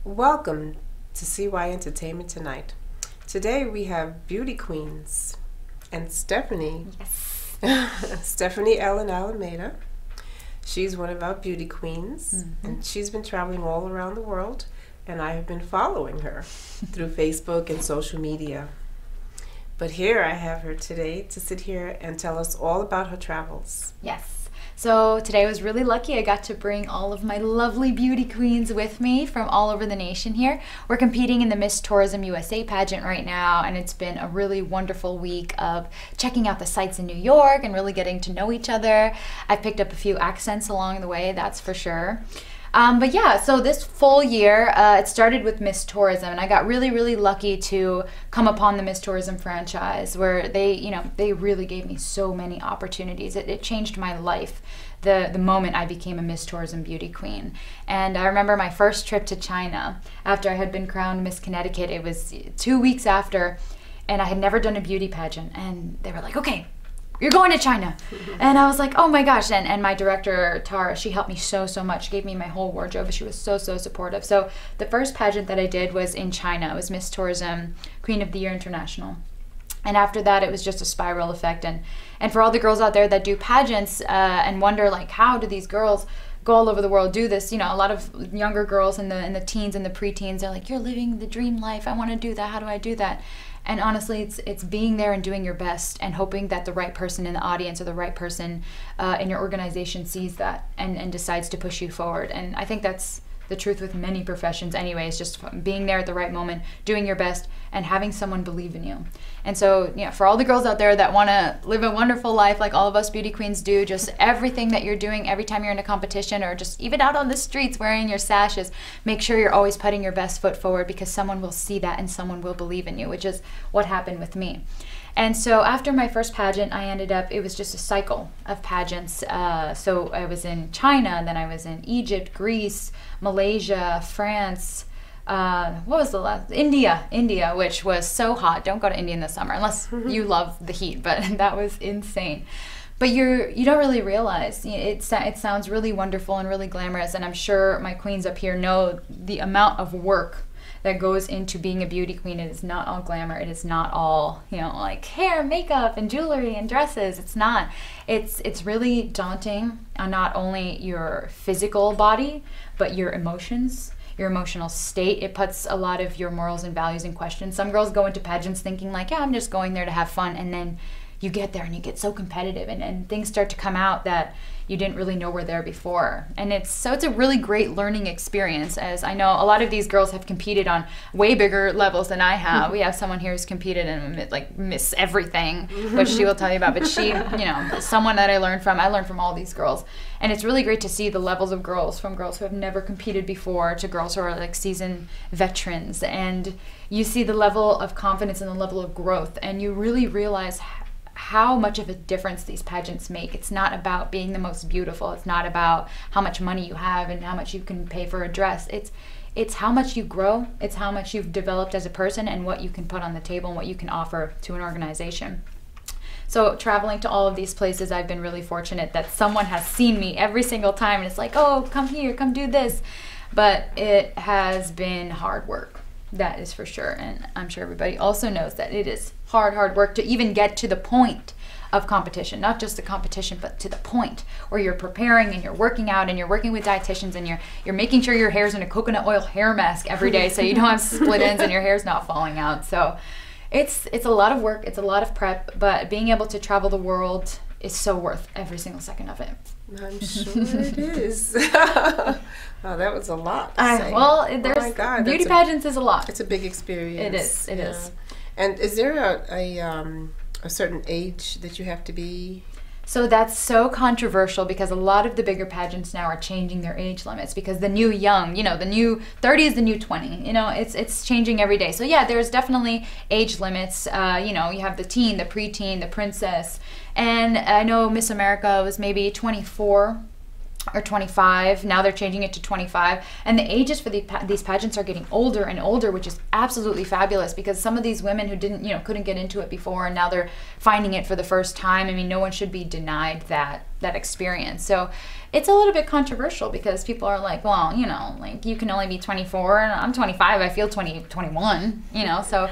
Welcome to CY Entertainment Tonight. Today we have beauty queens and Stephanie. Yes. Stephanie Ellen Alameda. She's one of our beauty queens, and she's been traveling all around the world, and I have been following her through Facebook and social media. But here I have her today to sit here and tell us all about her travels. Yes. So today I was really lucky. I got to bring all of my lovely beauty queens with me from all over the nation here. We're competing in the Miss Tourism USA pageant right now, and it's been a really wonderful week of checking out the sights in New York and really getting to know each other. I've picked up a few accents along the way, that's for sure. But yeah, so this full year, it started with Miss Tourism, and I got really lucky to come upon the Miss Tourism franchise where they really gave me so many opportunities. It changed my life the moment I became a Miss Tourism beauty queen. And I remember my first trip to China after I had been crowned Miss Connecticut. It was 2 weeks after, and I had never done a beauty pageant, and they were like, okay, you're going to China. And I was like, oh my gosh. And my director, Tara, she helped me so much. She gave me my whole wardrobe. She was so supportive. So the first pageant that I did was in China. It was Miss Tourism Queen of the Year International. And after that, it was just a spiral effect. And for all the girls out there that do pageants and wonder, like, how do these girls go all over the world do this? You know, a lot of younger girls and the teens and the preteens, they're like, you're living the dream life. I want to do that. How do I do that? And honestly, it's being there and doing your best and hoping that the right person in the audience or the right person in your organization sees that and decides to push you forward. And I think that's the truth with many professions anyways, just being there at the right moment, doing your best, and having someone believe in you. And so, yeah, for all the girls out there that want to live a wonderful life like all of us beauty queens do, just everything that you're doing every time you're in a competition or just even out on the streets wearing your sashes, make sure you're always putting your best foot forward because someone will see that and someone will believe in you, which is what happened with me. And so after my first pageant, it was just a cycle of pageants. So I was in China, then I was in Egypt, Greece, Malaysia, France, what was the last? India, which was so hot. Don't go to India in the summer unless you love the heat, but that was insane. But you don't really realize. It sounds really wonderful and really glamorous, and I'm sure my queens up here know the amount of work that goes into being a beauty queen. It is not all glamour. It is not all, like hair, makeup, and jewelry and dresses. It's not. It's really daunting on not only your physical body, but your emotions, your emotional state. It puts a lot of your morals and values in question. Some girls go into pageants thinking like, yeah, I'm just going there to have fun, and then you get there and you get so competitive and things start to come out that you didn't really know were there before. And it's a really great learning experience, as I know a lot of these girls have competed on way bigger levels than I have. We have someone here who's competed and like Miss Everything, which she will tell you about, but she, someone that I learned from all these girls. And it's really great to see the levels of girls, from girls who have never competed before to girls who are like seasoned veterans. And you see the level of confidence and the level of growth, and you really realize how much of a difference these pageants make. It's not about being the most beautiful. It's not about how much money you have and how much you can pay for a dress. It's how much you grow. It's how much you've developed as a person and what you can put on the table and what you can offer to an organization. So traveling to all of these places, I've been really fortunate that someone has seen me every single time and it's like, oh, come here, come do this. But it has been hard work. That is for sure, and I'm sure everybody also knows that it is hard work to even get to the point of competition. Not just the competition, but to the point where you're preparing and you're working out and you're working with dietitians and you're making sure your hair's in a coconut oil hair mask every day so you don't have split ends and your hair's not falling out. So it's a lot of work, it's a lot of prep, but being able to travel the world is so worth every single second of it. I'm sure it is. Oh, that was a lot to say. Well, oh my God, beauty pageants is a lot. It's a big experience. It is. And is there a certain age that you have to be? So that's so controversial because a lot of the bigger pageants now are changing their age limits because the new young, the new 30 is the new 20. It's changing every day. So yeah, there's definitely age limits. You have the teen, the preteen, the princess. And I know Miss America was maybe 24 or 25. Now they're changing it to 25. And the ages for these pageants are getting older and older, which is absolutely fabulous, because some of these women who didn't, you know, couldn't get into it before, and now they're finding it for the first time. I mean, no one should be denied that experience. So it's a little bit controversial, because people are like, well, you know, like, you can only be 24 and I'm 25. I feel 21, you know, so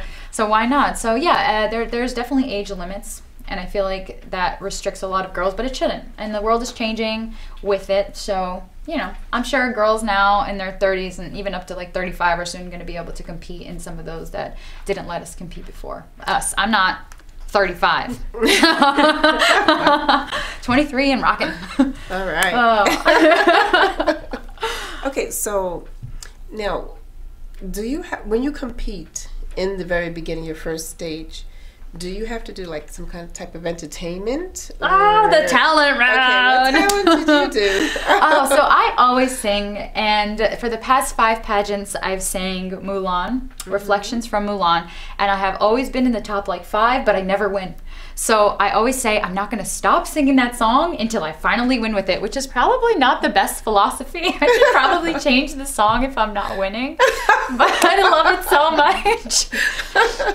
why not? So yeah, there's definitely age limits. And I feel like that restricts a lot of girls, but it shouldn't. And the world is changing with it. So, you know, I'm sure girls now in their 30s and even up to like 35 are soon going to be able to compete in some of those that didn't let us compete before. Us. I'm not 35. 23 and rocking. All right. Okay, so now, when you compete in the very beginning, your first stage, do you have to do like some kind of type of entertainment? The talent round. Okay, what talent did you do? So I always sing, and for the past 5 pageants, I've sang Mulan, Reflections from Mulan, and I have always been in the top like 5, but I never win. So I always say I'm not going to stop singing that song until I finally win with it, which is probably not the best philosophy. I should probably change the song if I'm not winning, but I love it so much.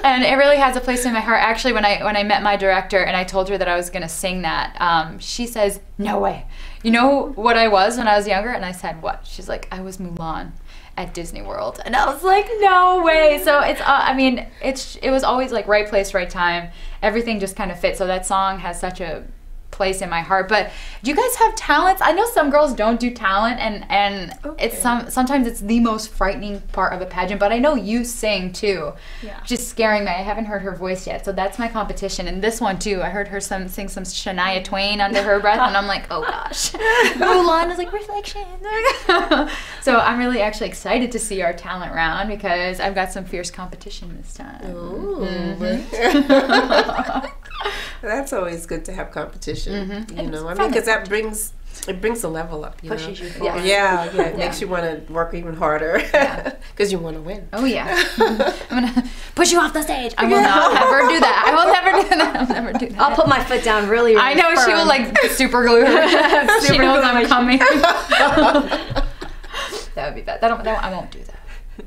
And it really has a place in my heart. Actually, when I met my director and I told her that I was going to sing that, she says, "No way. You know what I was when I was younger?" And I said, "What?" She's like, "I was Mulan at Disney World." And I was like, no way. So it's I mean, it was always like right place, right time. Everything just kind of fit. So that song has such a place in my heart. But do you guys have talents? I know some girls don't do talent, and Okay. it's sometimes it's the most frightening part of a pageant. But I know you sing too, just scaring me. I haven't heard her voice yet, so that's my competition. And this one too, I heard her sing some Shania Twain under her breath, and I'm like, oh gosh. Mulan is like reflection. So I'm really actually excited to see our talent round, because I've got some fierce competition this time. Ooh. That's always good to have competition. You know, I mean, because that brings the level up. You Pushes know? you forward. Yeah. It makes you want to work even harder because you want to win. Oh yeah. I'm gonna push you off the stage. I will not ever do that. I will never do that. I'll never do that. I'll put my foot down really, really I know firm. she will like super glue her. She knows I'm coming. That would be bad. I won't do that.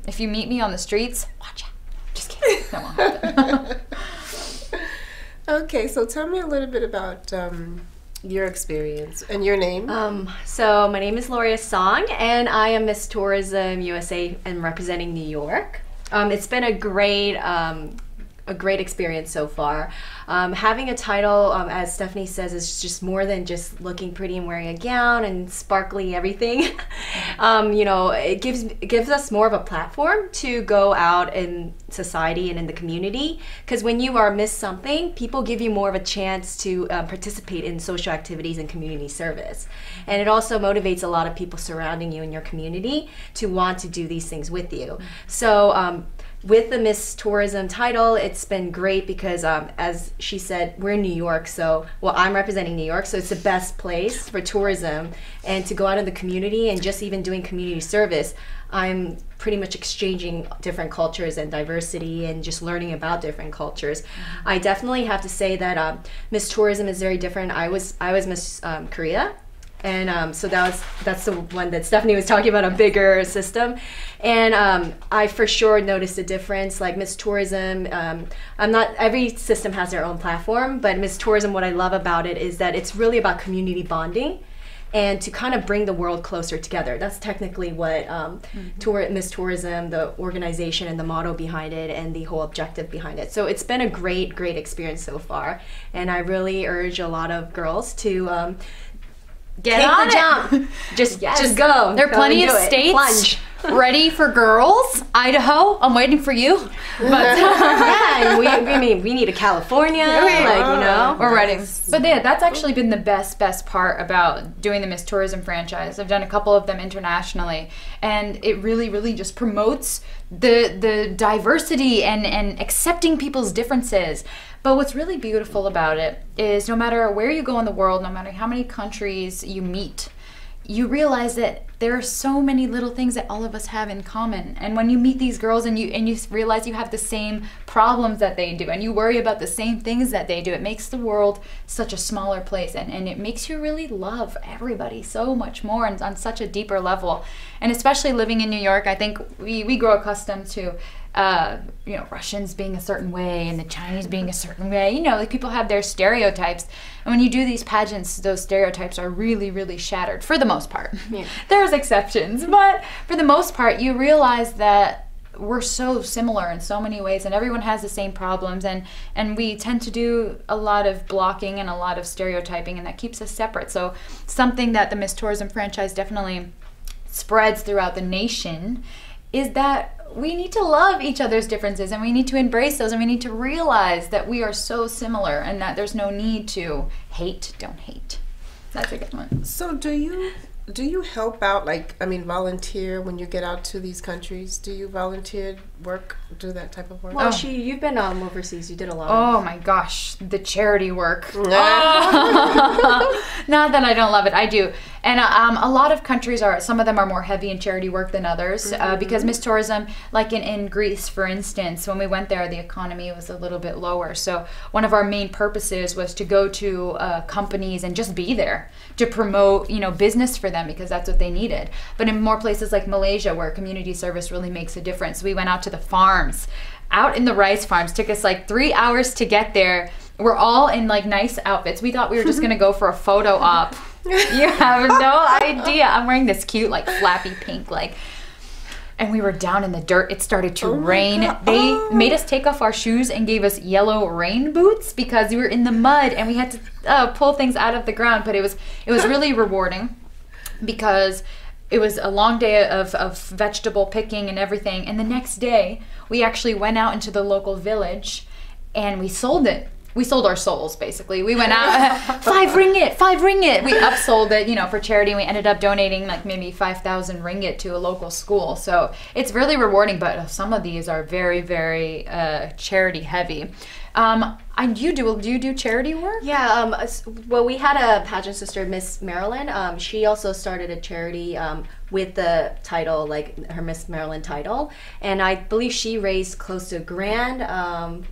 If you meet me on the streets, watch out. Just kidding. That won't happen. Okay, so tell me a little bit about your experience and your name. So my name is Loria Song, and I am Miss Tourism USA and representing New York. It's been a great experience so far. Having a title, as Stephanie says, is just more than just looking pretty and wearing a gown and sparkly everything. You know, it gives us more of a platform to go out in society and in the community. Because when you are Miss Something, people give you more of a chance to participate in social activities and community service. And it also motivates a lot of people surrounding you in your community to want to do these things with you. So with the Miss Tourism title, it's been great because, as she said, we're in New York, so, well, I'm representing New York, so it's the best place for tourism. And to go out in the community and just even doing community service, I'm pretty much exchanging different cultures and diversity and just learning about different cultures. I definitely have to say that Miss Tourism is very different. I was Miss Korea. And so that's the one that Stephanie was talking about, a bigger system. And I for sure noticed a difference. Like Miss Tourism, every system has their own platform, but Miss Tourism, what I love about it is that it's really about community bonding and to kind of bring the world closer together. That's technically what Miss Tourism, the organization and the motto behind it and the whole objective behind it. So it's been a great experience so far. And I really urge a lot of girls to Take the jump. Just go. There are plenty of states Plunge. ready for girls. Idaho, I'm waiting for you. But Yeah, we need a California, we're ready. But yeah, that's actually been the best part about doing the Miss Tourism franchise. I've done a couple of them internationally, and it really just promotes the diversity and accepting people's differences. But what's really beautiful about it is no matter where you go in the world, no matter how many countries you meet, you realize that there are so many little things that all of us have in common. And when you meet these girls and you realize you have the same problems that they do and you worry about the same things that they do, it makes the world such a smaller place, and it makes you really love everybody so much more and on such a deeper level. And especially living in New York, I think we grow accustomed to Russians being a certain way and the Chinese being a certain way. Like people have their stereotypes. And when you do these pageants, those stereotypes are really, really shattered for the most part. Yeah. There's exceptions, but for the most part, you realize that we're so similar in so many ways and everyone has the same problems, and we tend to do a lot of blocking and a lot of stereotyping, and that keeps us separate. So something that the Miss Tourism franchise definitely spreads throughout the nation is that we need to love each other's differences and we need to embrace those, and we need to realize that we are so similar and that there's no need to hate. Don't hate. That's a good one. So do you help out, volunteer when you get out to these countries? Do you volunteer work, do that type of work? Well, you've been overseas. You did a lot. Oh my gosh, the charity work. Not that I don't love it, I do. And a lot of countries some of them are more heavy in charity work than others, because Miss Tourism, like in Greece, for instance, when we went there, the economy was a little bit lower. So one of our main purposes was to go to companies and just be there to promote, business for them, because that's what they needed. But in more places like Malaysia, where community service really makes a difference, we went out to the farms, out in the rice farms. Took us 3 hours to get there. We're all in nice outfits. We thought we were just gonna go for a photo op. You have no idea. I'm wearing this cute flappy pink and we were down in the dirt. It started to rain. They made us take off our shoes and gave us yellow rain boots because we were in the mud and we had to pull things out of the ground. But it was really rewarding because it was a long day of vegetable picking and everything. And the next day, we actually went out into the local village and we sold it. We sold our souls, basically. We went out, 5 ringgit. We upsold it, for charity. And we ended up donating maybe 5,000 ringgit to a local school. So it's really rewarding, but some of these are very, very charity heavy. Do you do charity work? Yeah, well, we had a pageant sister, Miss Maryland. She also started a charity with the title, her Miss Maryland title. And I believe she raised close to $1,000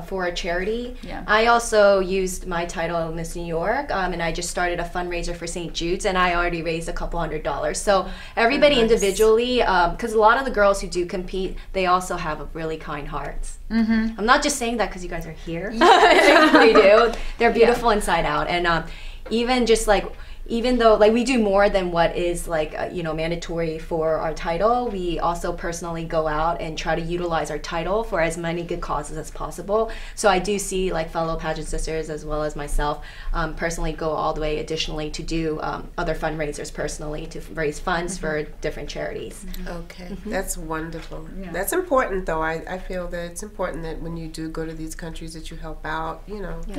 for a charity. Yeah. I also used my title Miss New York, and I just started a fundraiser for St. Jude's, and I already raised a couple $100. So everybody individually, because a lot of the girls who do compete, they also have really kind hearts. I'm not just saying that because you guys are here. They do. They're beautiful inside out, and even though we do more than what is mandatory for our title, we also personally go out and try to utilize our title for as many good causes as possible. So I do see fellow pageant sisters as well as myself personally go all the way additionally to do other fundraisers personally to raise funds for different charities. Okay, that's wonderful. Yeah. That's important though. I feel that it's important that when you do go to these countries that you help out,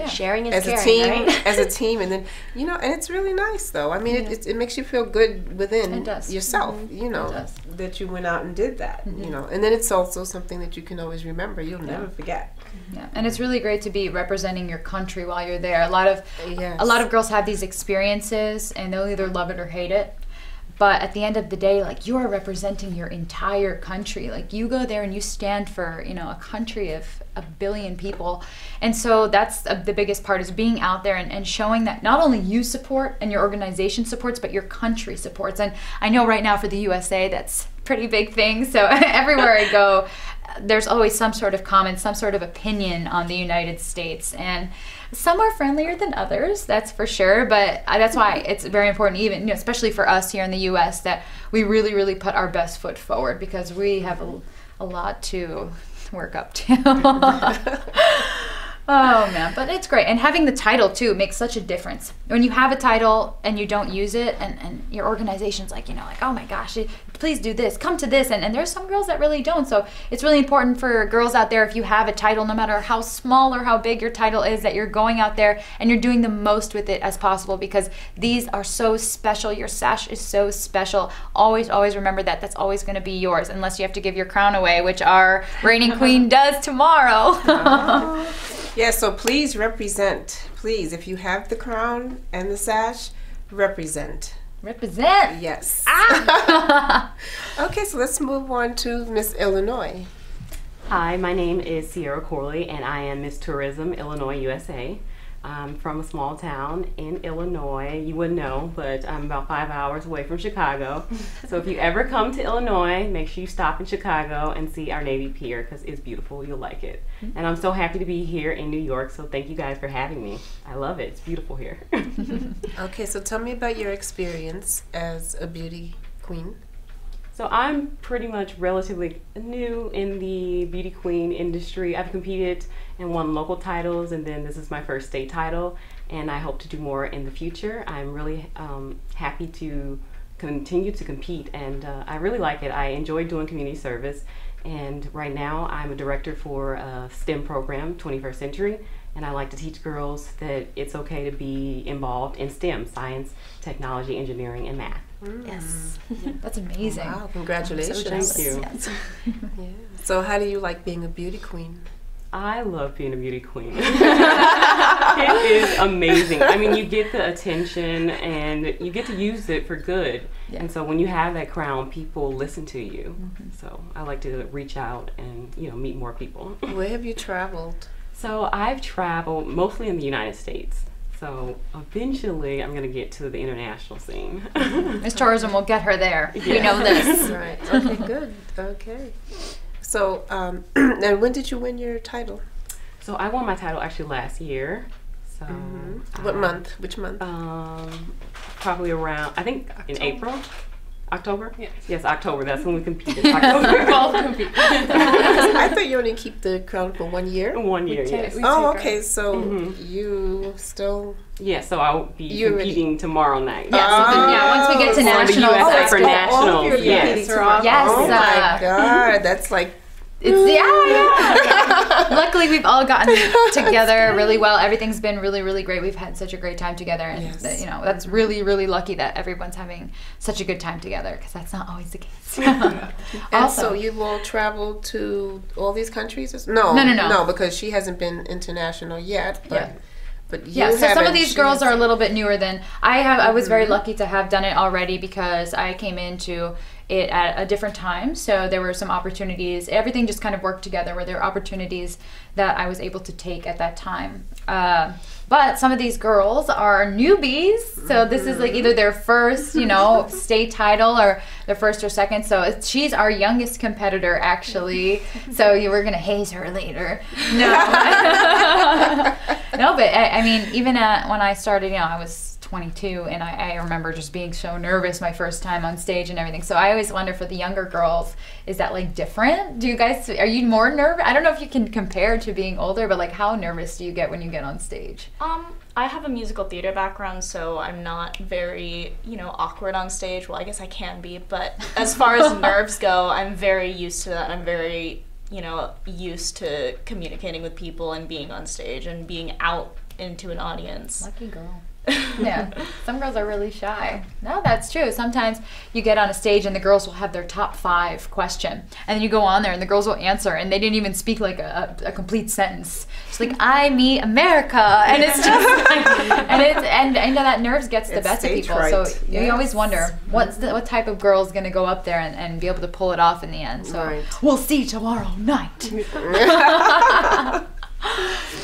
sharing is as caring, a team, right? As a team, and then and it's really nice though. I mean, it makes you feel good within yourself, that you went out and did that, and then it's also something that you can always remember. You'll never forget. Yeah, and it's really great to be representing your country while you're there. A lot of girls have these experiences, and they'll either love it or hate it. But at the end of the day, you are representing your entire country. You go there and you stand for, a country of 1 billion people. And so that's the biggest part, is being out there and showing that not only you support and your organization supports, but your country supports. And I know right now for the USA, that's a pretty big thing. So everywhere I go, there's always some sort of comment, some sort of opinion on the United States. And some are friendlier than others, that's for sure, but that's why it's very important, even especially for us here in the U.S., that we really, really put our best foot forward, because we have a lot to work up to. Oh man, but it's great. And having the title too makes such a difference. When you have a title and you don't use it, and your organization's oh my gosh, please do this, come to this, and there's some girls that really don't. So it's really important for girls out there, if you have a title, no matter how small or how big your title is, that you're going out there and you're doing the most with it as possible, because these are so special. Your sash is so special. Always, always remember that. That's always going to be yours, unless you have to give your crown away, which our reigning queen does tomorrow. Yeah, so please represent. Please, if you have the crown and the sash, represent. Represent. Yes. Ah! Okay, so let's move on to Miss Illinois. Hi, my name is Sierra Corley, and I am Miss Tourism, Illinois, USA. I'm from a small town in Illinois. You wouldn't know, but I'm about 5 hours away from Chicago. So if you ever come to Illinois, make sure you stop in Chicago and see our Navy Pier, because it's beautiful. You'll like it. And I'm so happy to be here in New York, so thank you guys for having me. I love it. It's beautiful here. Okay, so tell me about your experience as a beauty queen. So I'm pretty much relatively new in the beauty queen industry. I've competed and won local titles, and then this is my first state title, and I hope to do more in the future. I'm really happy to continue to compete, and I really like it. I enjoy doing community service, and right now I'm a director for a STEM program, 21st Century, and I like to teach girls that it's okay to be involved in STEM, science, technology, engineering, and math. Yes. That's amazing. Wow, congratulations. Thank you. Yes. Yeah. So how do you like being a beauty queen? I love being a beauty queen. It is amazing. I mean, you get the attention and you get to use it for good. Yeah. And so when you have that crown, people listen to you. So I like to reach out and, meet more people. Where have you traveled? So I've traveled mostly in the United States. So eventually I'm going to get to the international scene. Miss Tourism will get her there. We Yeah. know this. Right. Okay, good. Okay. So, and when did you win your title? So I won my title actually last year. So What month? Which month? probably around, I think in April. October? Yes. Yes, October. That's when we competed. October. I thought you only keep the crown for 1 year. 1 year, yes. Oh, okay. So you still. Yeah, so I'll be You already- competing tomorrow night. Yeah, so then, once we get to For the nationals, USA that's for cool. nationals, yes. Yes. Oh my God, that's like. It's yeah. Luckily, we've all gotten together really well. Everything's been really, really great. We've had such a great time together, and Yes. that's really, really lucky that everyone's having such a good time together, because that's not always the case. And so you've all traveled to all these countries? No, No. because she hasn't been international yet. But, Yeah. but you Yeah, so some of haven't. these She girls has- are a little bit newer than I have. I was very lucky to have done it already, because I came into it at a different time. So there were some opportunities. Everything just kind of worked together where there were opportunities that I was able to take at that time. But some of these girls are newbies. So this is like either their first, state title, or their first or second. So she's our youngest competitor, actually. So you were going to haze her later. No. No, but I mean, even when I started, I was 22, and I remember just being so nervous my first time on stage and everything. So I always wonder, for the younger girls, is that like different? Are you more nervous? I don't know if you can compare to being older, but like, how nervous do you get when you get on stage? I have a musical theater background, so I'm not very, awkward on stage. Well, I guess I can be, but as far as nerves go, I'm very used to that. I'm very, used to communicating with people and being on stage and being out into an audience. Lucky girl. Yeah, some girls are really shy. No, that's true. Sometimes you get on a stage and the girls will have their top 5 question, and then you go on there and the girls will answer, and they didn't even speak like a complete sentence. It's like, I meet America, and it's just like, and that nerves gets the It's best of stage people. fright. So you Yes. always wonder what type of girl is going to go up there and be able to pull it off in the end. So Right. we'll see tomorrow night.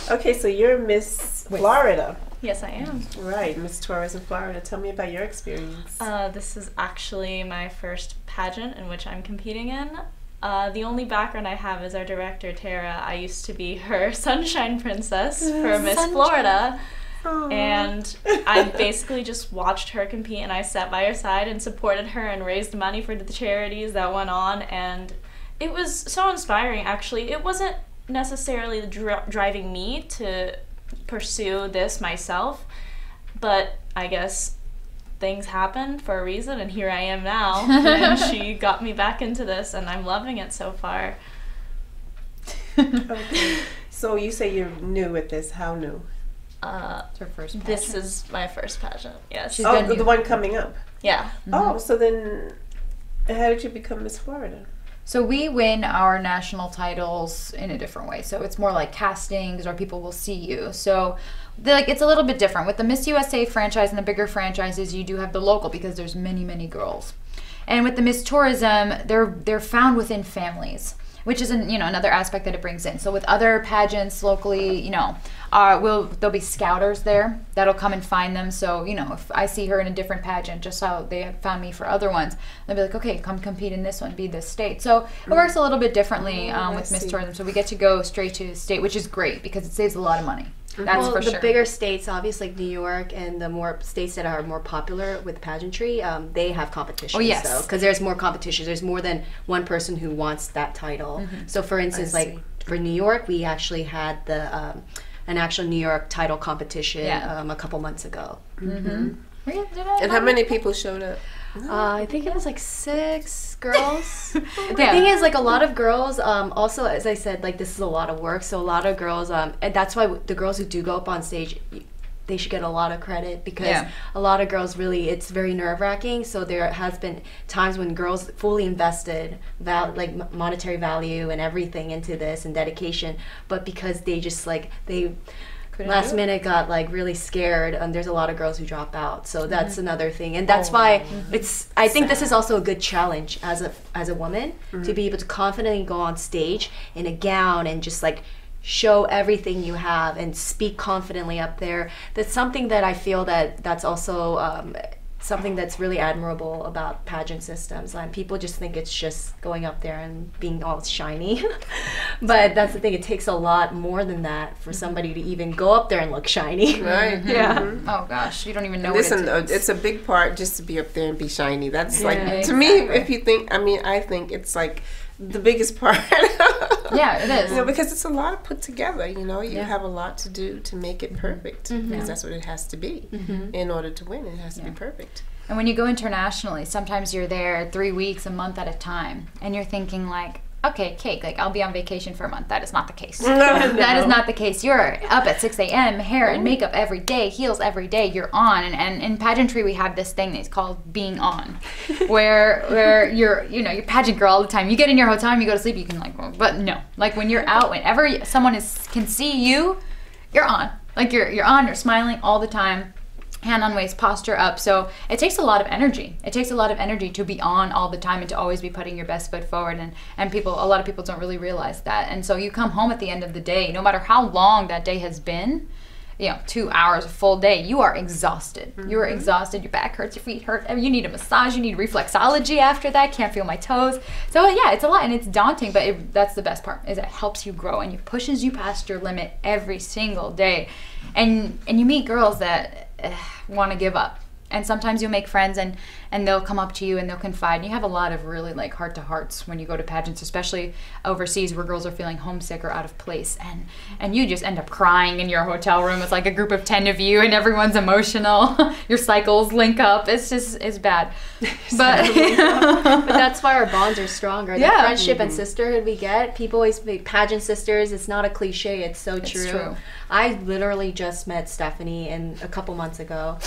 Okay, so you're Miss Florida. Yes, I am. Right, Miss Tourism Florida. Tell me about your experience. This is actually my first pageant in which I'm competing in. The only background I have is our director, Tara. I used to be her sunshine princess for Miss Florida. And I basically just watched her compete, and I sat by her side and supported her and raised money for the charities that went on. And it was so inspiring, actually. It wasn't necessarily driving me to pursue this myself, but I guess things happened for a reason, and here I am now. And she got me back into this, and I'm loving it so far. Okay. So you say you're new at this. How new? It's her first This pageant. is my first pageant. Yes. She's Oh, been the one coming up. Yeah. Oh, so then how did you become Miss Florida? So we win our national titles in a different way. So it's more like castings, or people will see you. So it's a little bit different. With the Miss USA franchise and the bigger franchises, you do have the local because there's many girls. And with the Miss Tourism, they're found within families, which is another aspect that it brings in. So with other pageants locally, there'll be scouters there that'll come and find them. So if I see her in a different pageant, just how they have found me for other ones, they'll be like, okay, come compete in this one, be this state. So it works a little bit differently with Miss Tourism. So we get to go straight to state, which is great because it saves a lot of money. That's for sure. The bigger states, obviously like New York and the more states that are more popular with pageantry, they have competitions. Oh, yes. So, because there's more competition. There's more than one person who wants that title. So for instance, like for New York, we actually had an actual New York title competition a couple months ago. And how many people showed up? I think it was like 6 girls. The thing is, like a lot of girls, also, as I said, like this is a lot of work. So a lot of girls, and that's why the girls who do go up on stage, they should get a lot of credit because a lot of girls really, it's very nerve-wracking. So there has been times when girls fully invested like monetary value and everything into this and dedication, but because they just like, last minute got like really scared, and there's a lot of girls who drop out. So that's another thing, and that's why I think this is also a good challenge as a woman to be able to confidently go on stage in a gown and just like show everything you have and speak confidently up there. That's something that I feel that's also something that's really admirable about pageant systems. People just think it's just going up there and being all shiny. But that's the thing, it takes a lot more than that for somebody to even go up there and look shiny. Right. Oh gosh, you don't even know Listen, what it takes. it's a big part just to be up there and be shiny. That's like, to exactly. me, if you think, I think it's like the biggest part. Yeah, it is. Because it's a lot put together, you have a lot to do to make it perfect, because that's what it has to be. In order to win, it has to be perfect. And when you go internationally, sometimes you're there 3 weeks, a month at a time, and you're thinking like, okay, cake, like I'll be on vacation for a month. That is not the case. That is not the case. You're up at 6 a.m., hair and makeup every day, heels every day, you're on. And in pageantry, we have this thing that's called being on, where you're pageant girl all the time. You get in your hotel room, you go to sleep, you can but no. Like when you're out, whenever someone can see you, you're on. Like you're on, you're smiling all the time. Hand on waist, posture up. So it takes a lot of energy. It takes a lot of energy to be on all the time and to always be putting your best foot forward. And a lot of people don't really realize that. And so you come home at the end of the day, no matter how long that day has been, 2 hours, a full day, you are exhausted. You are exhausted. Your back hurts, your feet hurt. You need a massage. You need reflexology after that. Can't feel my toes. So yeah, it's a lot and it's daunting, but that's the best part, is it helps you grow and it pushes you past your limit every single day. And you meet girls that want to give up, and sometimes you'll make friends and they'll come up to you and they'll confide, and you have a lot of really like heart-to-hearts when you go to pageants, especially overseas where girls are feeling homesick or out of place, and you just end up crying in your hotel room. It's like a group of 10 of you and everyone's emotional. Your cycles link up. It's bad. But that's why our bonds are stronger. The friendship and sisterhood we get, people always say pageant sisters. It's not a cliche, it's so true. It's true. I literally just met Stephanie a couple months ago,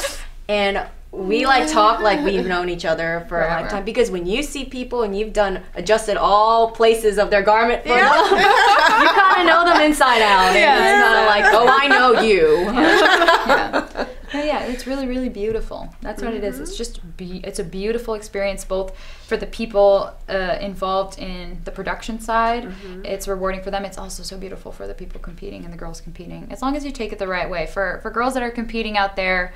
and we talk like we've known each other for a lifetime, because when you see people and you've adjusted all places of their garment for them, you kind of know them inside out. It's kind of like, oh, I know you. Yeah, it's really, really beautiful. That's what it is. It's just it's a beautiful experience, both for the people involved in the production side. It's rewarding for them. It's also so beautiful for the people competing and the girls competing, as long as you take it the right way. For girls that are competing out there,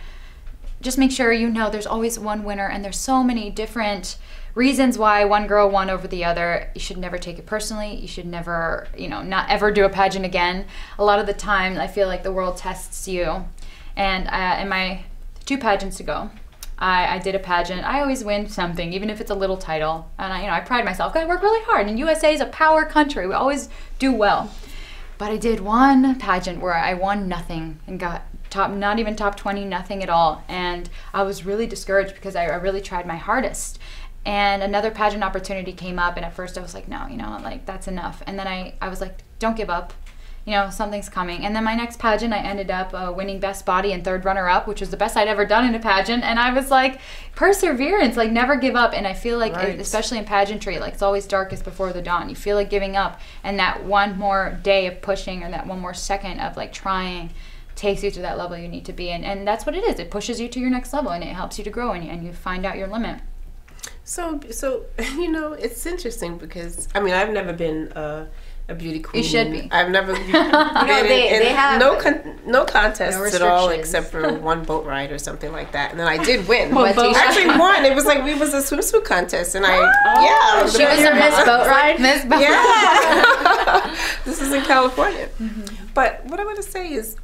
just make sure there's always one winner, and there's so many different reasons why one girl won over the other. You should never take it personally. You should never, not ever do a pageant again. A lot of the time, I feel like the world tests you. And in my 2 pageants ago, I did a pageant. I always win something, even if it's a little title. And I pride myself, because I work really hard. And USA is a power country. We always do well. But I did one pageant where I won nothing and got not even top 20, nothing at all. And I was really discouraged because I really tried my hardest. And another pageant opportunity came up, and at first I was like, no, that's enough. And then I was like, don't give up. Something's coming. And then my next pageant, I ended up winning best body and 3rd runner-up, which was the best I'd ever done in a pageant. And I was like, perseverance, never give up. And I feel like, especially in pageantry, it's always darkest before the dawn. You feel like giving up, and that one more day of pushing, or that one more second of trying, takes you to that level you need to be. And that's what it is. It pushes you to your next level, and it helps you to grow, and you find out your limit. So you know, it's interesting because I mean, I've never been a beauty queen. You should be. I've never been they have no contests no at all, restrictions. except for one boat ride or something like that. And then I did win. What, I Tisha? actually won. It was like we was a swimsuit contest, and Oh, she was a Miss Boat Ride. Miss Boat Yeah. This is in California. Mm-hmm. But what I want to say is,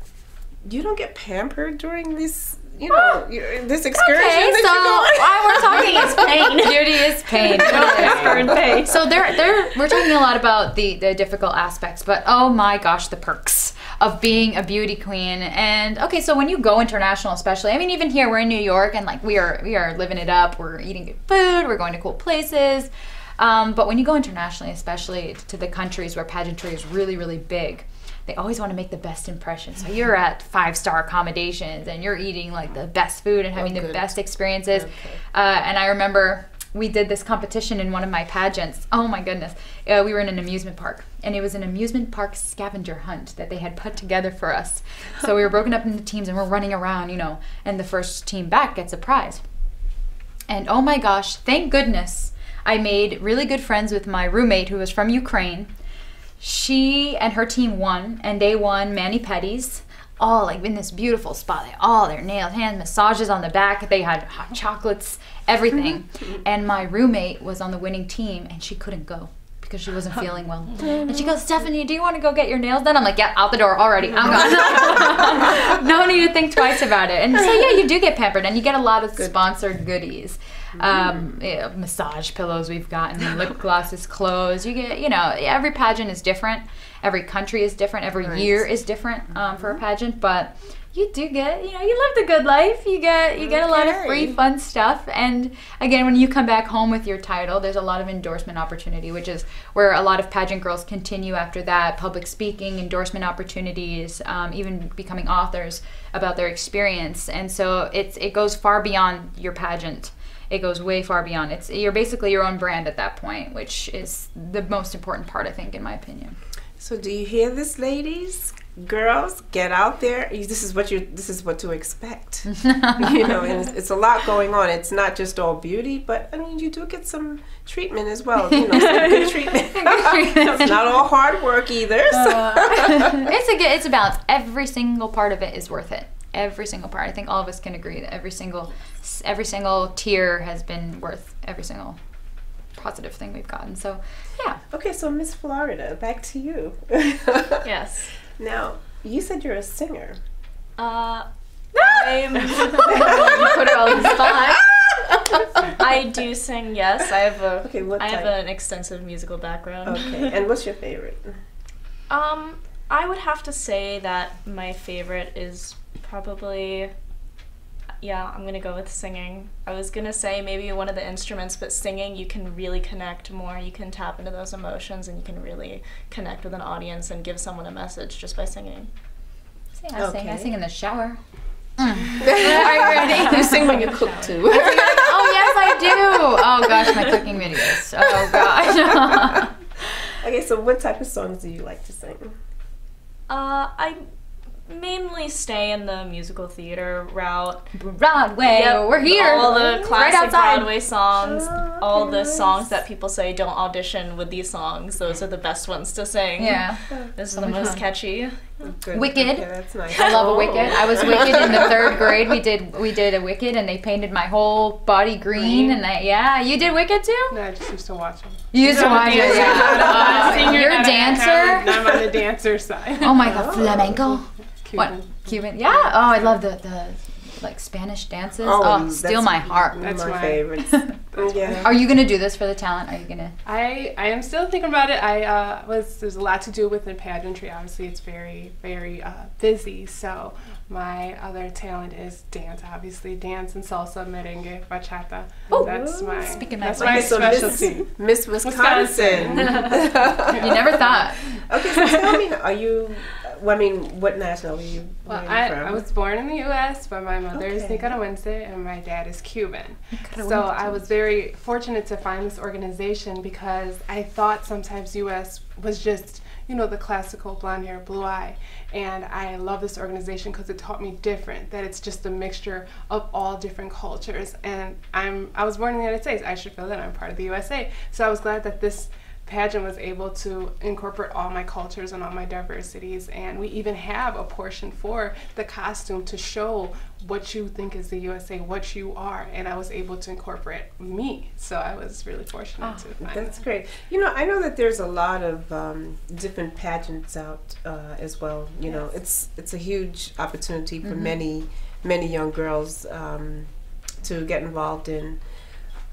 you don't get pampered during this. You know, this excursion Okay, that so you're going. we're talking is pain. Beauty is pain. pain. So we're talking a lot about the difficult aspects, but oh my gosh, the perks of being a beauty queen. And okay, so when you go international, especially, I mean, even here we're in New York, and like we are living it up. We're eating good food. We're going to cool places. But when you go internationally, especially to the countries where pageantry is really, really big, they always want to make the best impression. So you're at 5-star accommodations and you're eating like the best food and having the good. best experiences. Okay. And I remember we did this competition in one of my pageants. Oh my goodness. We were in an amusement park, and it was an amusement park scavenger hunt that they had put together for us. So we were broken up into teams and we're running around, you know, and the first team back gets a prize. And oh my gosh, thank goodness I made really good friends with my roommate who was from Ukraine. She and her team won, and they won mani-pedis, all like in this beautiful spot. All their nails, hands, massages on the back. They had hot chocolates, everything. And my roommate was on the winning team, and she couldn't go because she wasn't feeling well. And she goes, Stephanie, do you want to go get your nails done? I'm like, yeah, out the door already. I'm gone. No need to think twice about it. And so yeah, you do get pampered, and you get a lot of sponsored goodies. Yeah, massage pillows we've gotten, lip glosses, clothes. You get, you know, every pageant is different. Every country is different. Every year is different for a pageant. But you do get, you know, you live the good life. You get a lot of free, fun stuff. And again, when you come back home with your title, there's a lot of endorsement opportunity, which is where a lot of pageant girls continue after that. Public speaking, endorsement opportunities, even becoming authors about their experience. And so it goes far beyond your pageant. It goes way far beyond. You're basically your own brand at that point, which is the most important part, I think, in my opinion. So do you hear this, ladies? Girls, get out there. This is what to expect. You know, and it's a lot going on. It's not just all beauty, but I mean, you do get some treatment as well. You know, some good treatment. It's not all hard work either. So. It's a balance. Every single part of it is worth it. Every single part. I think all of us can agree that every single tier has been worth every single positive thing we've gotten. So, yeah. Okay, so Miss Florida, back to you. Yes. Now, you said you're a singer. I'm Put her on the spot. I do sing, yes. I have Okay, what I have type? an extensive musical background. Okay, and what's your favorite? I would have to say that my favorite is probably, yeah, I'm gonna go with singing. I was gonna say maybe one of the instruments, but singing, you can really connect more. You can tap into those emotions, and you can really connect with an audience and give someone a message just by singing. I sing in the shower. Are you ready? You sing when you cook too. Oh yes, I do. Oh gosh, my cooking videos. Oh gosh. Okay, so what type of songs do you like to sing? I mainly stay in the musical theater route. Broadway, Yep, we're here. All the classic outside. Broadway songs, Oh, all the nice. songs that people say don't audition with these songs. Those are the best ones to sing. Yeah. This is the most catchy. Good. Wicked. Okay, that's nice. I love a Oh. Wicked. I was Wicked in the 3rd grade. We did a Wicked, and they painted my whole body green. And you did Wicked too? No, I just used to watch them. You used to watch it, yeah. You're a dancer. I'm on the dancer side. Oh my god, flamenco. Cuban. What? Cuban? Yeah. Oh, I love the like Spanish dances. Oh, steal that's my heart. That's my my- favorites. Yeah. Are you gonna do this for the talent? Are you gonna? I am still thinking about it. There's a lot to do with the pageantry. Obviously, it's very, very busy. So my other talent is dance. Obviously, dance and salsa, merengue, bachata. Oh, that's my speaking my that's language. my Okay, so specialty. Miss Wisconsin. You never thought. Okay, so tell me, are you Well, I mean, what nationality Well, were you from? I was born in the U.S., but my mother is Okay. Nicaragüense and my dad is Cuban. So I was very fortunate to find this organization because I thought sometimes U.S. was just, you know, the classical blonde hair, blue eye. And I love this organization because it taught me different, that it's just a mixture of all different cultures. And I was born in the United States. I should feel that I'm part of the USA. So I was glad that this pageant was able to incorporate all my cultures and all my diversities, and we even have a portion for the costume to show what you think is the USA, what you are, and I was able to incorporate me, so I was really fortunate to find That's that. great. You know, I know that there's a lot of different pageants out as well. You know, it's a huge opportunity for many young girls to get involved in,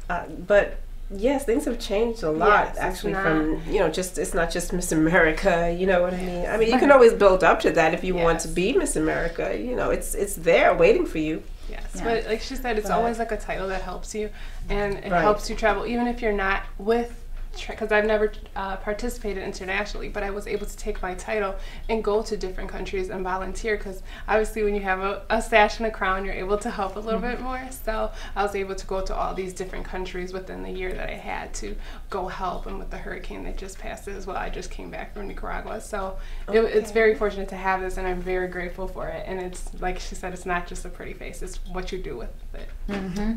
but yes, things have changed a lot, Yes, actually, it's from, you know, just, it's not just Miss America, you know what I mean? I mean, you can always build up to that if you want to Yes. be Miss America, you know, it's there waiting for you. Yes, Yeah. but like she said, it's But- always like a title that helps you, and it Right. helps you travel, even if you're not with, because I've never participated internationally, but I was able to take my title and go to different countries and volunteer, because obviously when you have a sash and a crown, you're able to help a little bit more. So I was able to go to all these different countries within the year that I had to go help, and with the hurricane that just passed as well, I just came back from Nicaragua. So it's very fortunate to have this, and I'm very grateful for it. And it's, like she said, it's not just a pretty face, it's what you do with it.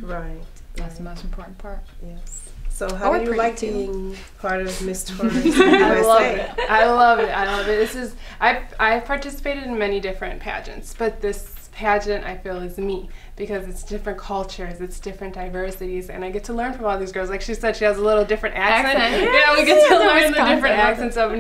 Right. That's the most important part. Yes. So how Or do you pretty like too. being part of Miss Taurus I USA? love it. I love it. I love it. This is I've participated in many different pageants, but this pageant I feel is me, because it's different cultures, it's different diversities, and I get to learn from all these girls. Like she said, she has a little different accent. Yeah, we get to learn the Wisconsin. different accents of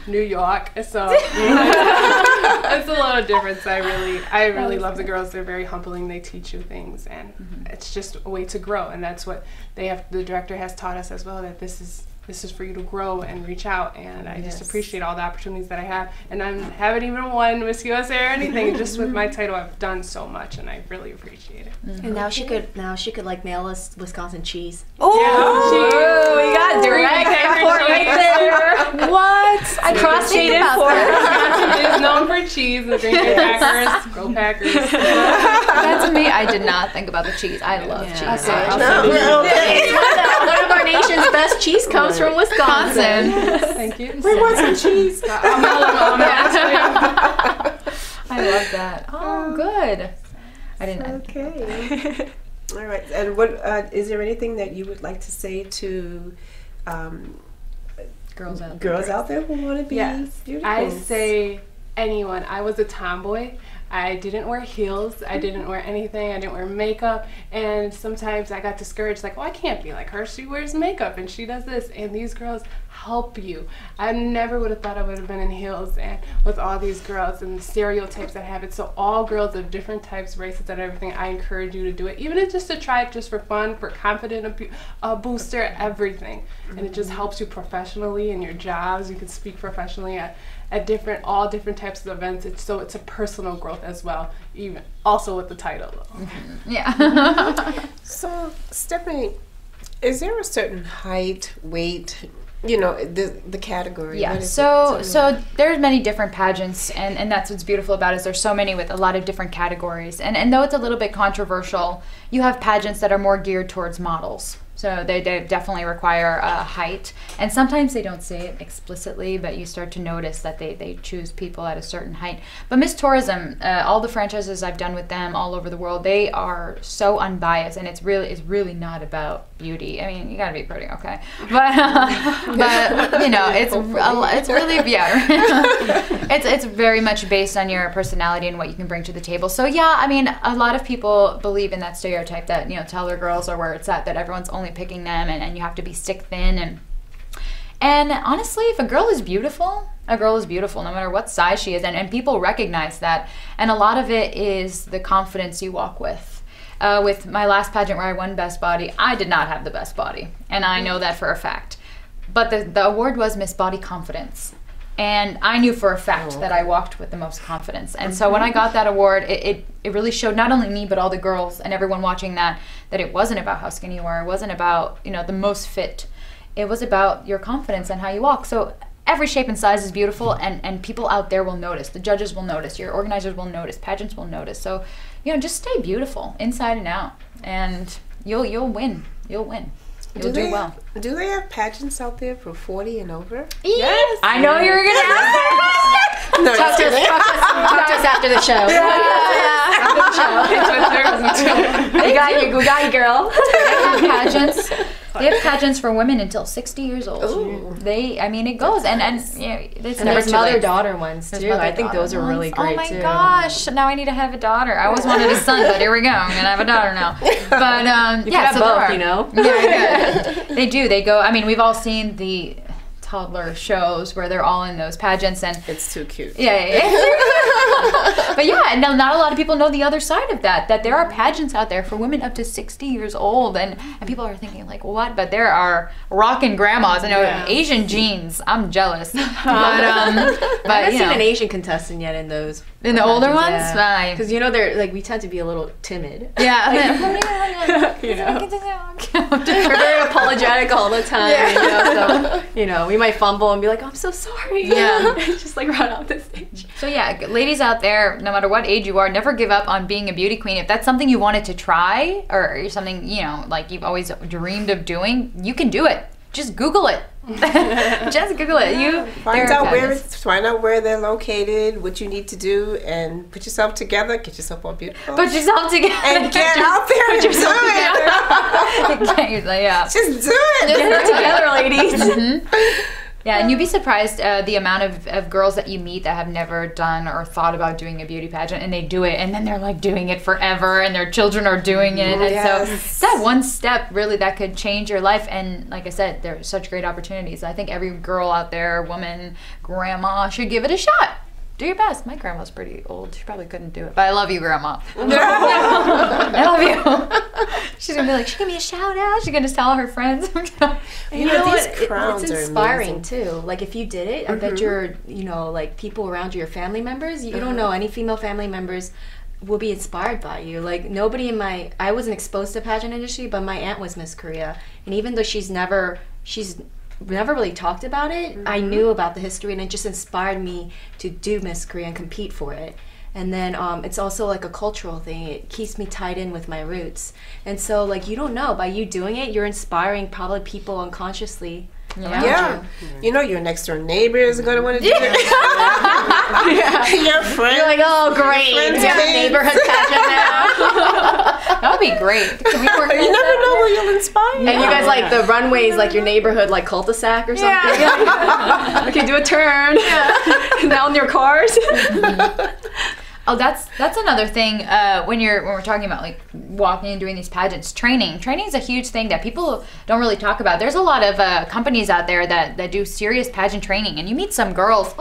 New York. So it's a little different. So I really love the girls. They're very humbling. They teach you things, and it's just a way to grow. And that's what the director has taught us as well, that this is for you to grow and reach out, and I just appreciate all the opportunities that I have. And I haven't even won Miss USA or anything. Just with my title, I've done so much, and I really appreciate it. And now she could like mail us Wisconsin cheese. Oh, Yeah, we got direct import right there. What? I cross-cheated for Wisconsin is known for cheese, the Green Bay Packers, go Packers. That's me. I did not think about the cheese. I love cheese. Okay. No, One of our nation's best cheese comes from Wisconsin. Thank you. we want some cheese. I'll mail them I love that. Oh, good. I didn't. Okay. All right. And what is there anything that you would like to say to Girls out. girls out there who want to be Yes, beautiful? I say anyone. I was a tomboy. I didn't wear heels. I didn't wear anything. I didn't wear makeup. And sometimes I got discouraged, like, oh, I can't be like her. She wears makeup and she does this. And these girls help you. I never would have thought I would have been in heels and with all these girls and the stereotypes that have it. So all girls of different types, races, and everything, I encourage you to do it. Even if just to try it just for fun, for confident booster, everything. And it just helps you professionally in your jobs. You can speak professionally at all different types of events. It's a personal growth as well, even also with the title though. Yeah. So, Stephanie, is there a certain height, weight, you know, the category? Yeah, What is so it? there's many different pageants, and that's what's beautiful about it, is there's so many with a lot of different categories. And though it's a little bit controversial, you have pageants that are more geared towards models. So they definitely require a height. And sometimes they don't say it explicitly, but you start to notice that they choose people at a certain height. But Miss Tourism, all the franchises I've done with them all over the world, they are so unbiased, and it's really not about beauty. I mean, you gotta be pretty, okay? But you know, it's really, yeah. It's very much based on your personality and what you can bring to the table. So yeah, I mean, a lot of people believe in that stereotype that, you know, taller girls are where it's at, that everyone's only picking them, and you have to be stick thin, and honestly, if a girl is beautiful no matter what size she is, and people recognize that. And a lot of it is the confidence you walk with. With my last pageant where I won Best Body, I did not have the best body, and I know that for a fact. But the award was Miss Body Confidence. And I knew for a fact that I walked with the most confidence. And so when I got that award, it really showed not only me, but all the girls and everyone watching that it wasn't about how skinny you were. It wasn't about, you know, the most fit. It was about your confidence and how you walk. So every shape and size is beautiful, and people out there will notice. The judges will notice. Your organizers will notice. Pageants will notice. So, just stay beautiful inside and out, and you'll win. You'll win. You'll do well. Do they have pageants out there for 40 and over? Yes. I know you were gonna ask that. No, Talk to us after the show. We got you, girl. They have pageants for women until 60 years old. Ooh. It goes, and it's And never there's too late. mother-daughter ones too. I think those are really great too. Oh my gosh! Now I need to have a daughter. I always wanted a son, but here we go. I'm gonna have a daughter now. But You can have both, you know. Yeah, they do. They go. I mean, we've all seen the toddler shows where they're all in those pageants, and It's too cute. yeah. But yeah, and not a lot of people know the other side of that there are pageants out there for women up to 60 years old, and people are thinking like, what? But there are rockin' grandmas. I know Asian genes. I'm jealous. But I haven't seen an Asian contestant yet in those. in the older ones, Because they're like, we tend to be a little timid. Yeah. You know, we're very apologetic all the time. So we might fumble and be like, I'm so sorry. Yeah. Just like run off the stage. So yeah, ladies out there, no matter what age you are, never give up on being a beauty queen. If that's something you wanted to try, or something like you've always dreamed of doing, you can do it. Just Google it. Just Google it. Find out where they're located, what you need to do, and put yourself together. Get yourself all beautiful. Put yourself together and get out there and do it. Yeah. Just do it. Get it together, ladies. Mm-hmm. Yeah, and you'd be surprised the amount of girls that you meet that have never done or thought about doing a beauty pageant, and they do it, and then they're like doing it forever, and their children are doing it. And so it's that one step really that could change your life. And like I said, there's such great opportunities. I think every girl out there, woman, grandma, should give it a shot. Do your best. My grandma's pretty old. She probably couldn't do it. But I love you, Grandma. I love you. She's going to be like, she give me a shout out. She's going to tell her friends. You know what? It's inspiring too. Like if you did it, I bet your, like people around you, your family members, you don't know any female family members will be inspired by you. Like nobody I wasn't exposed to the pageant industry, but my aunt was Miss Korea. And even though she's never really talked about it, I knew about the history, and it just inspired me to do Miss Korea and compete for it. And then it's also like a cultural thing. It keeps me tied in with my roots. And so like you don't know, by you doing it, you're inspiring probably people unconsciously around you. Your next door neighbor is going to want to do it. Your friend. You're like, oh great, we have a neighborhood pageant now. That would be great. Can we work You never know where you'll inspire. And you guys like the runways, like your neighborhood, like cul-de-sac or something. Okay, do a turn. Now in your cars. Oh, that's another thing. When we're talking about like walking and doing these pageants, training is a huge thing that people don't really talk about. There's a lot of companies out there that do serious pageant training, and you meet some girls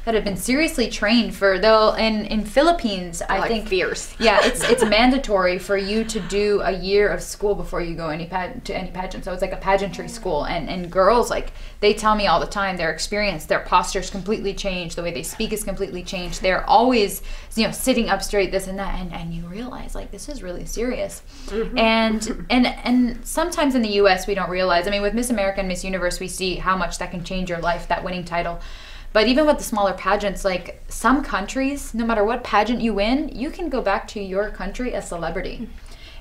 that have been seriously trained in Philippines. I think fierce. Yeah, it's mandatory for you to do a year of school before you go to any pageant. So it's like a pageantry school, and girls, like, they tell me all the time their experience, their posture's completely changed, the way they speak is completely changed. They're always sitting up straight, this and that, and you realize like this is really serious. And sometimes in the US we don't realize. I mean, with Miss America and Miss Universe, we see how much that can change your life, that winning title. But even with the smaller pageants, like some countries, no matter what pageant you win, you can go back to your country a celebrity.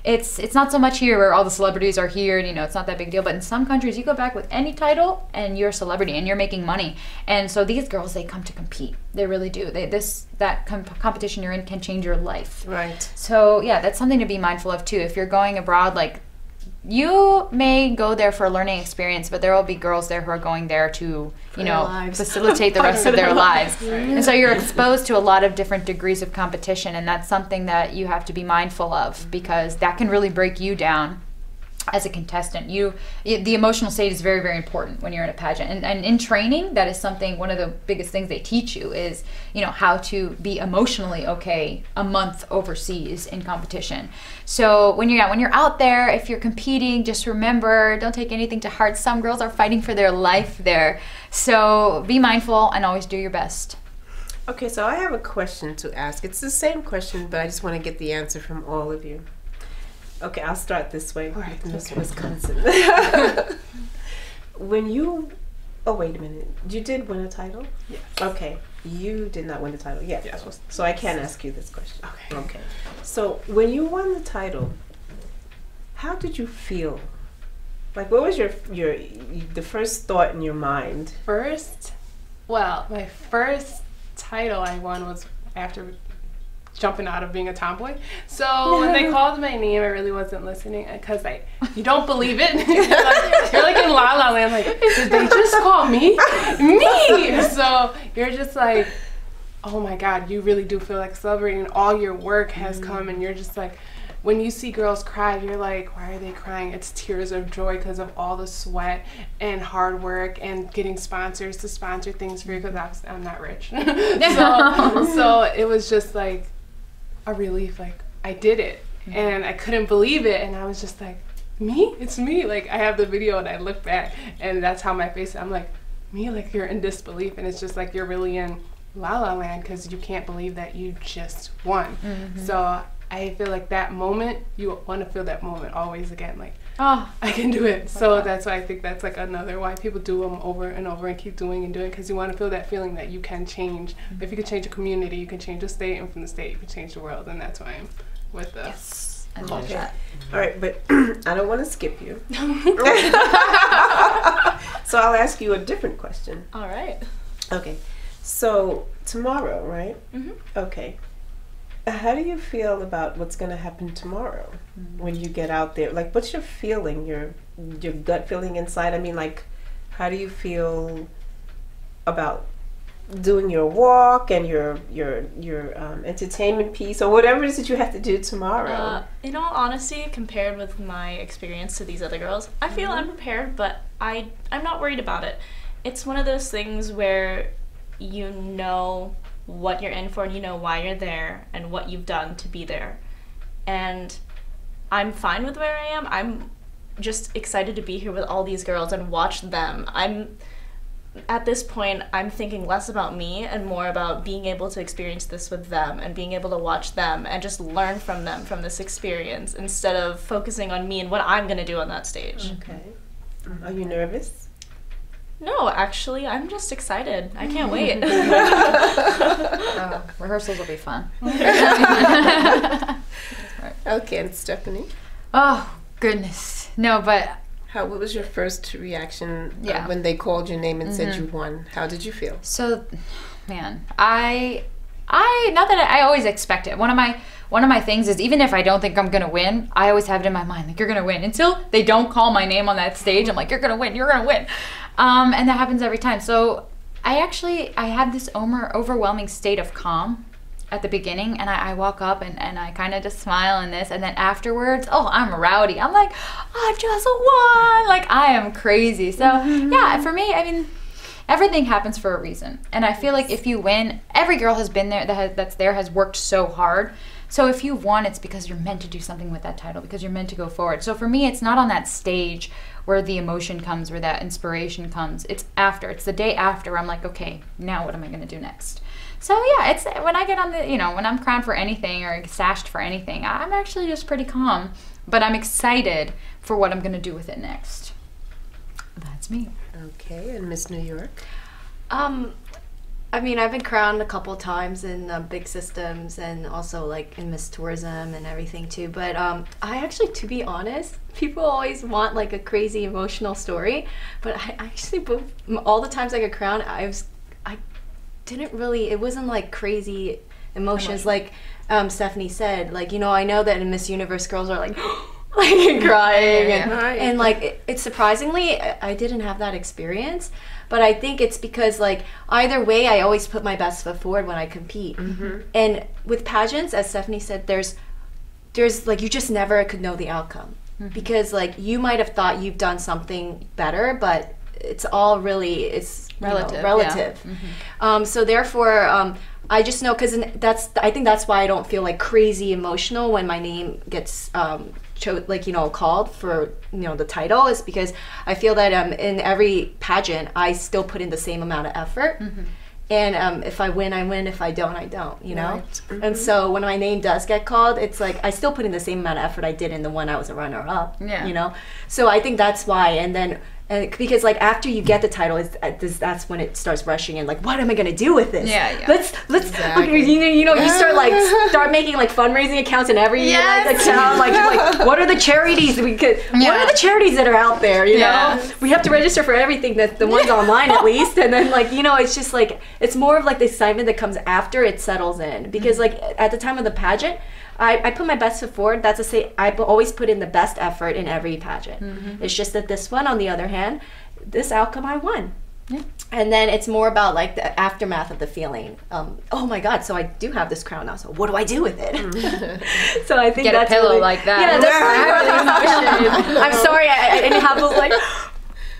It's not so much here where all the celebrities are here and it's not that big a deal, but in some countries you go back with any title and you're a celebrity and you're making money. And so these girls, they come to compete. They really do. That competition you're in can change your life. Right. So yeah, that's something to be mindful of too. If you're going abroad, like, you may go there for a learning experience, but there will be girls there who are going there to, facilitate the rest of their lives. Right. And so you're exposed to a lot of different degrees of competition, and that's something that you have to be mindful of, because that can really break you down as a contestant. The emotional state is very, very important when you're in a pageant. And in training, that is something, one of the biggest things they teach you is, how to be emotionally okay a month overseas in competition. So when you're out there, if you're competing, just remember, don't take anything to heart. Some girls are fighting for their life there. So be mindful and always do your best. Okay, so I have a question to ask. It's the same question, but I just want to get the answer from all of you. Okay, I'll start this way with Miss Wisconsin. When you Oh, wait a minute. You did win a title? Yes. Okay. You did not win the title yet. Yes. So I can't ask you this question. Okay. Okay. So when you won the title, how did you feel? Like, what was your the first thought in your mind? My first title I won was after jumping out of being a tomboy. So when they called my name, I really wasn't listening because you don't believe it. you're like in La La Land, like, did they just call me? Me! So you're just like, oh my God, you really do feel like celebrating. All your work has come, and you're just like, when you see girls cry, you're like, why are they crying? It's tears of joy because of all the sweat and hard work and getting sponsors to sponsor things for you, because I'm not rich. so it was just like a relief. Like, I did it, and I couldn't believe it, and I was just like, me? It's me. Like, I have the video, and I look back, and that's how my face, I'm like, me? Like, you're in disbelief, and it's just like you're really in La La Land because you can't believe that you just won. So I feel like that moment, you want to feel that moment always again, like, oh, I can do it. So that's why I think that's like another why people do them over and over and keep doing and doing, because you want to feel that feeling that you can change. If you can change a community, you can change a state, and from the state, you can change the world, and that's why I'm with the I love that. All right, but I don't want to skip you. So I'll ask you a different question. All right. Okay. So tomorrow, right? Okay. How do you feel about what's going to happen tomorrow when you get out there? Like, what's your feeling, your gut feeling inside? I mean, like, how do you feel about doing your walk and your entertainment piece or whatever it is that you have to do tomorrow? In all honesty, compared with my experience to these other girls, I feel unprepared, but I'm not worried about it. It's one of those things where you know what you're in for, and you know why you're there and what you've done to be there. And I'm fine with where I am. I'm just excited to be here with all these girls and watch them. At this point, I'm thinking less about me and more about being able to experience this with them and being able to watch them and just learn from them, from this experience, instead of focusing on me and what I'm going to do on that stage. Okay. Are you nervous? No, actually, I'm just excited. I can't wait. Rehearsals will be fun. Okay, and Stephanie? Oh, goodness. No, but What was your first reaction Yeah. when they called your name and said you won? How did you feel? so, man, I not that I always expect it. One of my things is, even if I don't think I'm gonna win, I always have it in my mind, like, you're gonna win. Until they don't call my name on that stage, I'm like, you're gonna win, you're gonna win. And that happens every time. So I had this overwhelming state of calm at the beginning, and I walk up and I kind of just smile and this, and then afterwards, I'm rowdy. I'm like, I just won! Like, I am crazy. So yeah, for me, I mean, everything happens for a reason. And I feel like if you win, every girl has been there, that's there has worked so hard. So if you've won, it's because you're meant to do something with that title, because you're meant to go forward. So for me, it's not on that stage where the emotion comes, where that inspiration comes. It's after. It's the day after. I'm like, okay, now what am I going to do next? So yeah, it's when I get on the, when I'm crowned for anything or sashed for anything, I'm actually just pretty calm, but I'm excited for what I'm going to do with it next. That's me. Okay, and Miss New York? I mean, I've been crowned a couple times in big systems and also like in Miss Tourism and everything too. But I actually, to be honest, people always want like a crazy emotional story. But I actually, all the times I get crowned, I didn't really, it wasn't like crazy emotions like Stephanie said. Like, I know that in Miss Universe, girls are like, like crying. And like, it's surprisingly, I didn't have that experience. But I think it's because, like, either way, I always put my best foot forward when I compete. And with pageants, as Stephanie said, there's like, you just never could know the outcome. Because, like, you might have thought you've done something better, but it's all really, it's relative. Yeah. So therefore, I just know, because I think that's why I don't feel like crazy emotional when my name gets called for the title, is because I feel that in every pageant I still put in the same amount of effort, and if I win, I win. If I don't, I don't. Right. And so when my name does get called, it's like I still put in the same amount of effort I did in the one I was a runner up. Yeah. So I think that's why. And then And because like after you get the title, that's when it starts rushing in. Like, what am I gonna do with this? Yeah. Let's Exactly. you know, you start making like fundraising accounts in every like account. Like what are the charities we could? What are the charities that are out there? You know, we have to register for everything. That the ones online at least, and then like you know, it's just like it's more of like the excitement that comes after it settles in. Because like at the time of the pageant, I put my best foot forward. That's to say, I always put in the best effort in every pageant. It's just that this one, on the other hand, this outcome I won. Yeah. And then it's more about like the aftermath of the feeling. Oh my God! So I do have this crown now. So what do I do with it? So I think Get that's a pillow really, like that. Yeah, that's I'm sorry, I didn't have those like.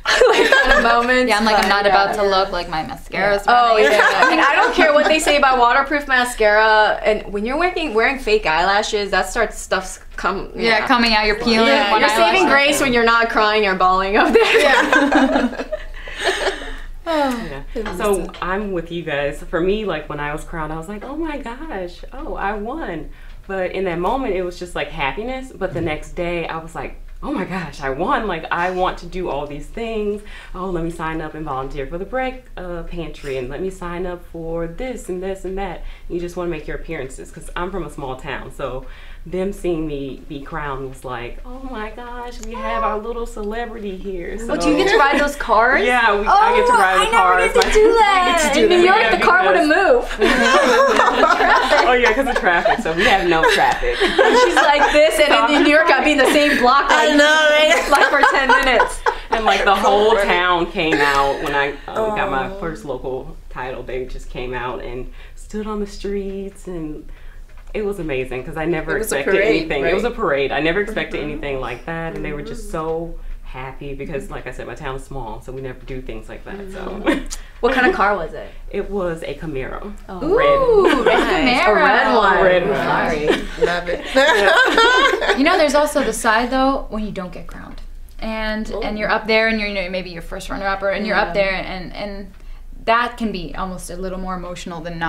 like kind of moments. Yeah, I'm like, I'm not about to look like my mascara's running. And I don't care what they say about waterproof mascara. And when you're wearing fake eyelashes, that starts stuff's coming out. You're peeling. Yeah, you're saving grace when you're not crying or bawling up there. Yeah. So I'm with you guys. For me, like when I was crowned, I was like, oh my gosh, oh, I won. But in that moment, it was just like happiness. But the next day, I was like, oh my gosh, I won. Like, I want to do all these things. Oh, let me sign up and volunteer for the break pantry, and let me sign up for this and this and that. You just want to make your appearances, because I'm from a small town. So them seeing me be crowned was like, oh my gosh, we have our little celebrity here. So, do you get to ride those cars? Yeah, I get to ride the cars. I never get to do that. In New York, the car wouldn't move. Oh yeah, because of traffic. So we have no traffic. And she's like this, and in New York, I'd be in the same block. I know, right? Like for 10 minutes. And like the whole town came out when I got my first local title. They just came out and stood on the streets, and it was amazing because I never expected anything. Right? It was a parade. I never expected anything like that, and they were just so happy because, like I said, my town is small, so we never do things like that. So, what kind of car was it? It was a Camaro. Oh. Red Camaro. A red one. Red one. Sorry. Love it. You know, there's also the side though when you don't get crowned, and you're up there, and you're maybe your first runner-up, and you're up there, and that can be almost a little more emotional than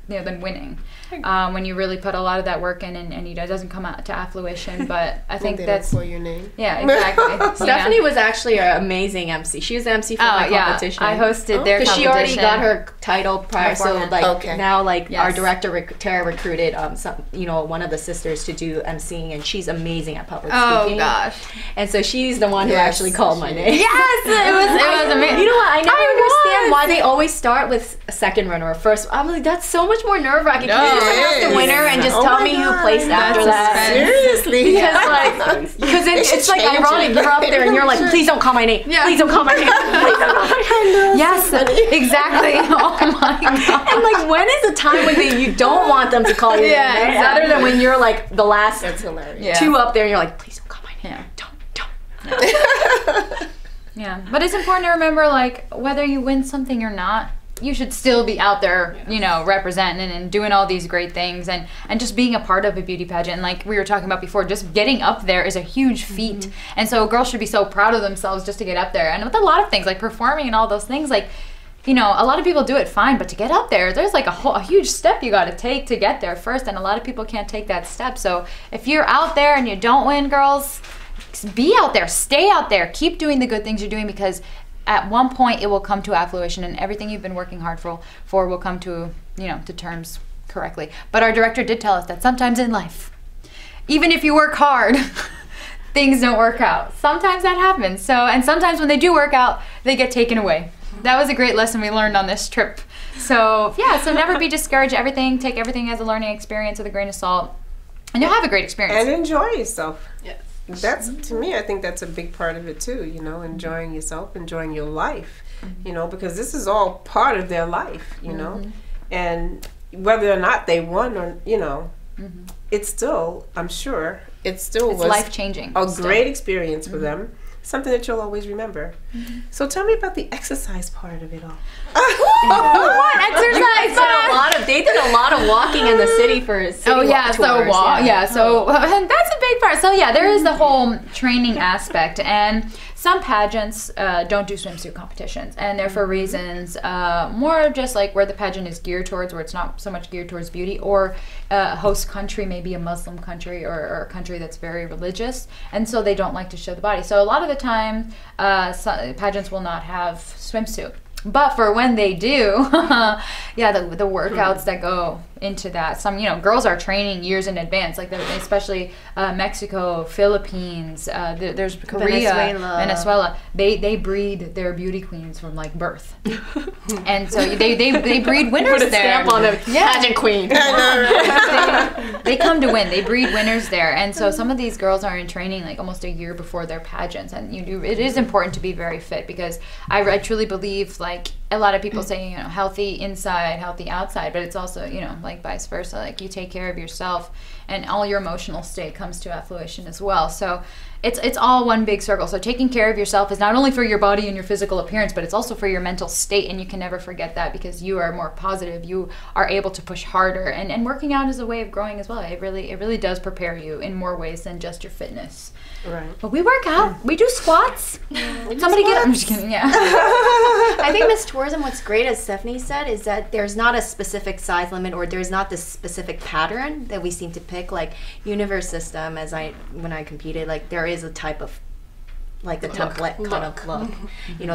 than winning. When you really put a lot of that work in and it doesn't come out to fruition. But I think that's for your name. Yeah, exactly. Stephanie was actually an amazing MC. She was the MC for my competition. I hosted their competition. Because she already got her title prior, so like now our director Tara recruited one of the sisters to do MCing, and she's amazing at public speaking. Oh gosh! And so she's the one who actually called my name. Yes, it was amazing. You know what? I never understand why they always start with a second runner or first. I'm like, that's so much more nerve wracking. The winner and just tell me who placed after that. Seriously? Because it's like ironic. You're up there and you're like, please don't call my name. Yeah. Please don't call my name. Please don't call my name. Yes, exactly. Oh my God. And like, when is the time when you don't want them to call you? Yeah, exactly. Other than when you're like the last two up there and you're like, please don't call my name. Don't. Yeah, but it's important to remember, like, whether you win something or not, you should still be out there, representing and doing all these great things and just being a part of a beauty pageant. And like we were talking about before, just getting up there is a huge feat. And so girls should be so proud of themselves just to get up there. And with a lot of things, like performing and all those things, like, a lot of people do it fine, but to get up there, there's like a huge step you got to take to get there first. And a lot of people can't take that step. So if you're out there and you don't win, girls, be out there, stay out there, keep doing the good things you're doing, because at one point it will come to fruition, and everything you've been working hard for will come to to terms correctly. But our director did tell us that sometimes in life, even if you work hard, things don't work out. Sometimes that happens. And sometimes when they do work out, they get taken away. That was a great lesson we learned on this trip. So never be discouraged. Take everything as a learning experience with a grain of salt, and you'll have a great experience. And enjoy yourself. Yes. That's, to me, I think that's a big part of it too, enjoying yourself, enjoying your life, because this is all part of their life, and whether or not they won or, it's still, I'm sure, it's was life-changing. A great experience for them. Something that you'll always remember. So tell me about the exercise part of it all. What exercise? They did a lot of walking in the city for city tours. So that's a big part. So yeah, there is the whole training aspect, and some pageants don't do swimsuit competitions, and they're for reasons more just like where the pageant is geared towards, where it's not so much geared towards beauty, or a host country, maybe a Muslim country or a country that's very religious, and so they don't like to show the body. So a lot of the time, pageants will not have swimsuit. But for when they do, yeah, the workouts that go into that. Some, girls are training years in advance, like especially Mexico, Philippines, there's Korea, Venezuela. They breed their beauty queens from like birth, and so they breed winners there. Put a stamp on a pageant queen. They come to win. They breed winners there, and so some of these girls are in training like almost a year before their pageants, and it is important to be very fit, because I truly believe, like a lot of people say, healthy inside, healthy outside, but it's also, like vice versa. Like you take care of yourself, and all your emotional state comes to fruition as well. So it's all one big circle. So taking care of yourself is not only for your body and your physical appearance, but it's also for your mental state, and you can never forget that, because you are more positive. You are able to push harder, and working out is a way of growing as well. It really does prepare you in more ways than just your fitness. Right. But we work out. We do squats. Somebody get up. I'm just kidding. Yeah. I think Miss Tourism, what's great, as Stephanie said, is that there's not a specific size limit, or there's not this specific pattern that we seem to pick. Like Universe System, when I competed, like there is a type of like the template kind of look.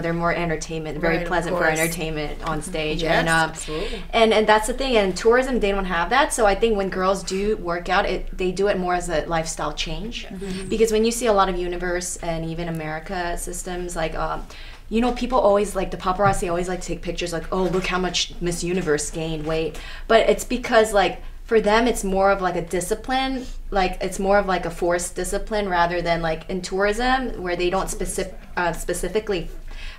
They're more entertainment, very pleasant for entertainment on stage. Yes, and absolutely. And that's the thing. And tourism, they don't have that. So I think when girls do work out, they do it more as a lifestyle change. Because when you see a lot of Universe and even America systems, like people always like, the paparazzi always like to take pictures like, oh, look how much Miss Universe gained weight. But it's because like for them, it's more of like a discipline, like it's more of like a forced discipline rather than like in tourism where they don't specifically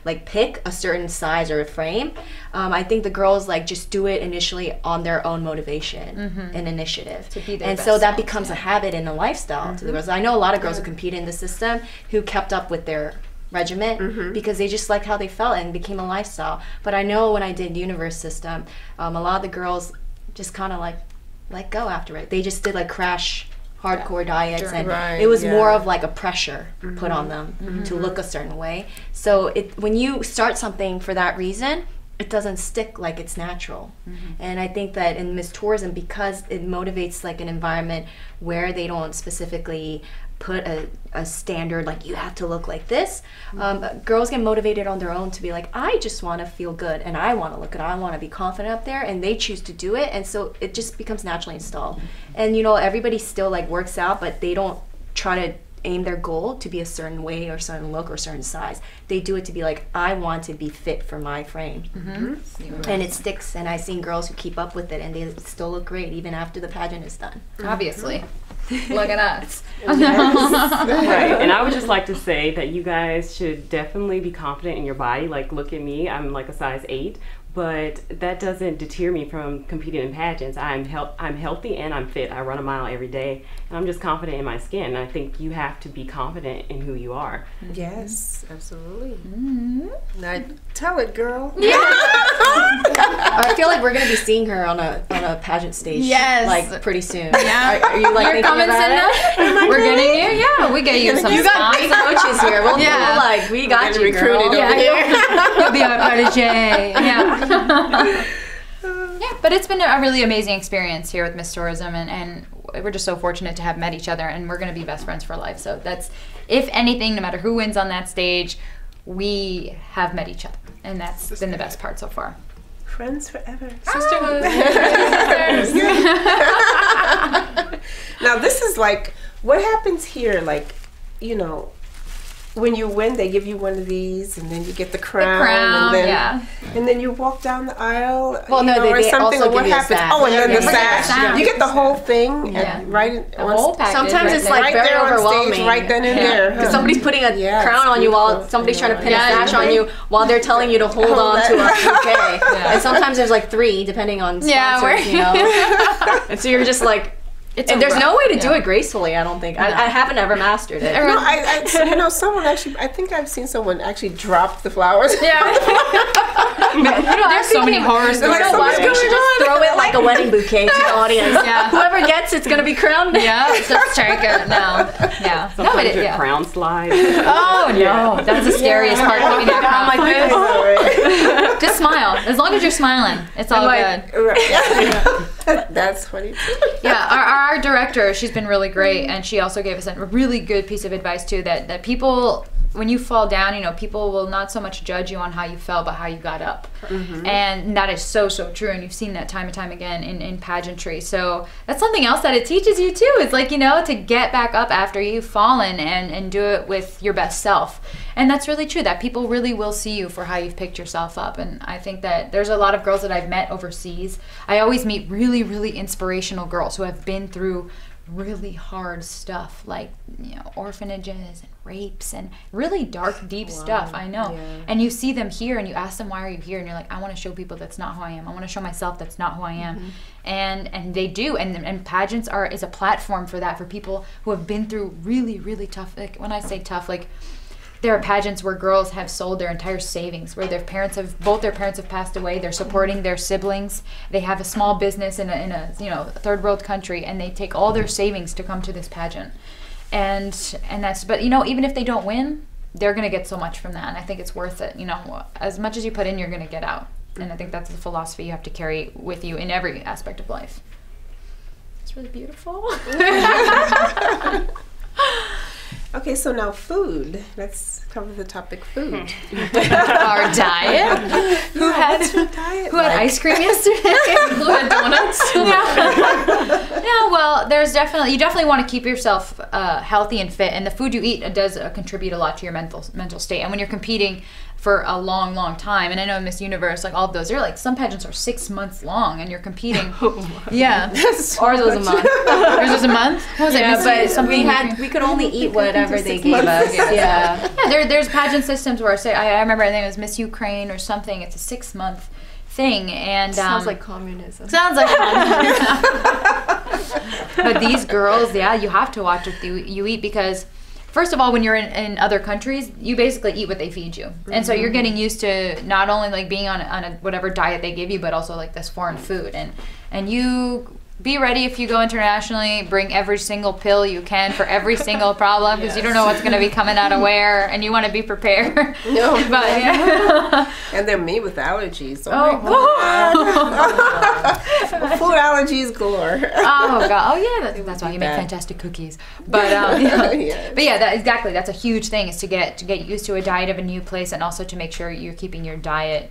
like pick a certain size or a frame. I think the girls like just do it initially on their own motivation and initiative. To be their best, so that becomes a habit and a lifestyle to the girls. I know a lot of girls who compete in the system who kept up with their regiment because they just liked how they felt and became a lifestyle. But I know when I did Universe System, a lot of the girls just kind of like let go after it. They just did like crash hardcore diets, and it was more of like a pressure put on them to look a certain way. So when you start something for that reason, it doesn't stick like it's natural. And I think that in Miss Tourism, because it motivates like an environment where they don't specifically put a standard like you have to look like this, girls get motivated on their own to be like, I just want to feel good and I want to look good, I want to be confident up there, and they choose to do it, and so it just becomes naturally installed. And everybody still like works out, but they don't try to aim their goal to be a certain way or certain look or certain size. They do it to be like, I want to be fit for my frame. And it sticks, and I've seen girls who keep up with it and they still look great even after the pageant is done. Obviously. Look at us. Right. And I would just like to say that you guys should definitely be confident in your body. Like, look at me, I'm like a size 8, but that doesn't deter me from competing in pageants. I'm healthy and I'm fit. I run a mile every day, and I'm just confident in my skin. And I think you have to be confident in who you are. Yes, absolutely. Now, tell it, girl. Yeah. I feel like we're gonna be seeing her on a pageant stage. Yes. Like pretty soon. Yeah. Are you like You're thinking coming, about Cinda? it? We're getting you. Yeah, we get you some. You got great coaches here. We'll like, we got you, girl. You'll be our protege. Yeah. Yeah, but it's been a really amazing experience here with Miss Tourism, and we're just so fortunate to have met each other, and we're going to be best friends for life. So that's, if anything, no matter who wins on that stage, we have met each other, and that's been the best part so far. Friends forever. Sisterhood. Now this is like, what happens here, like, when you win, they give you one of these, and then you get the crown, and then you walk down the aisle. Well, no, or they something. also What give you a happens? sash. Oh, and then the sash. sash. You get the whole thing, and whole package. Sometimes it's right like very there on overwhelming. stage, right then and there. Because somebody's putting a crown on you while somebody's trying to pin a sash on you while they're telling you to hold on to a bouquet. And sometimes there's like 3, depending on sponsors, And so you're just like, and the's no way to do it gracefully, I don't think. I haven't ever mastered it. No, someone actually, I think I've seen someone actually drop the flowers. Yeah. There's so many horror stories. Why don't we just throw it like a wedding bouquet to the audience. Yeah. Whoever gets it's gonna be crowned. Yeah, let's take it now. Yeah. Sometimes but your crown slides. Oh no, that's the scariest part. Giving that crown. Right. Just smile. As long as you're smiling, it's all good. Right. That's funny too. Yeah, our director, she's been really great, and she also gave us a really good piece of advice too, that people, when you fall down, you know, people will not so much judge you on how you fell, but how you got up. And that is so true, and you've seen that time and time again in pageantry. So that's something else that it teaches you too. It's like, you know, to get back up after you've fallen and do it with your best self. And that's really true, that people really will see you for how you've picked yourself up. And I think that there's a lot of girls that I've met overseas. I always meet really inspirational girls who have been through really hard stuff, like, you know, orphanages and rapes and really dark, deep stuff. I know. Yeah. And you see them here and you ask them, why are you here? And you're like, I want to show people that's not who I am. I want to show myself that's not who I am. And they do. And pageants is a platform for that, for people who have been through really tough. Like, when I say tough, like, there are pageants where girls have sold their entire savings, where both their parents have passed away. They're supporting their siblings. They have a small business in a you know, third world country, and they take all their savings to come to this pageant. And that's, but you know, even if they don't win, they're gonna get so much from that, and I think it's worth it. You know, as much as you put in, you're gonna get out, and I think that's the philosophy you have to carry with you in every aspect of life. It's really beautiful. Okay, so now food. Let's cover the topic food. Our diet. Who had ice cream yesterday? Who had donuts? Yeah, well, you definitely want to keep yourself healthy and fit, and the food you eat does contribute a lot to your mental state. And when you're competing for a long time, and I know Miss Universe, like all of those, they're like, some pageants are 6 months long, and you're competing. Yeah, Ours was a month. Yours was a month. What was it? But we could only eat whatever they gave us. Yeah. There's pageant systems where I remember, I think it was Miss Ukraine or something. It's a 6-month thing, and sounds like communism. Sounds like communism. But these girls, yeah, you have to watch what you eat, because first of all, when you're in other countries, you basically eat what they feed you. And so you're getting used to not only like being on a whatever diet they give you, but also like this foreign food. And you be ready, if you go internationally, bring every single pill you can for every single problem, because you don't know what's going to be coming out of where, and you want to be prepared. No, but yeah. And they're me with allergies. Oh God. Food allergies galore. Oh God. Oh yeah, that's why you make fantastic cookies. But Yes. But yeah, exactly. That's a huge thing, is to get used to a diet of a new place, and also to make sure you're keeping your diet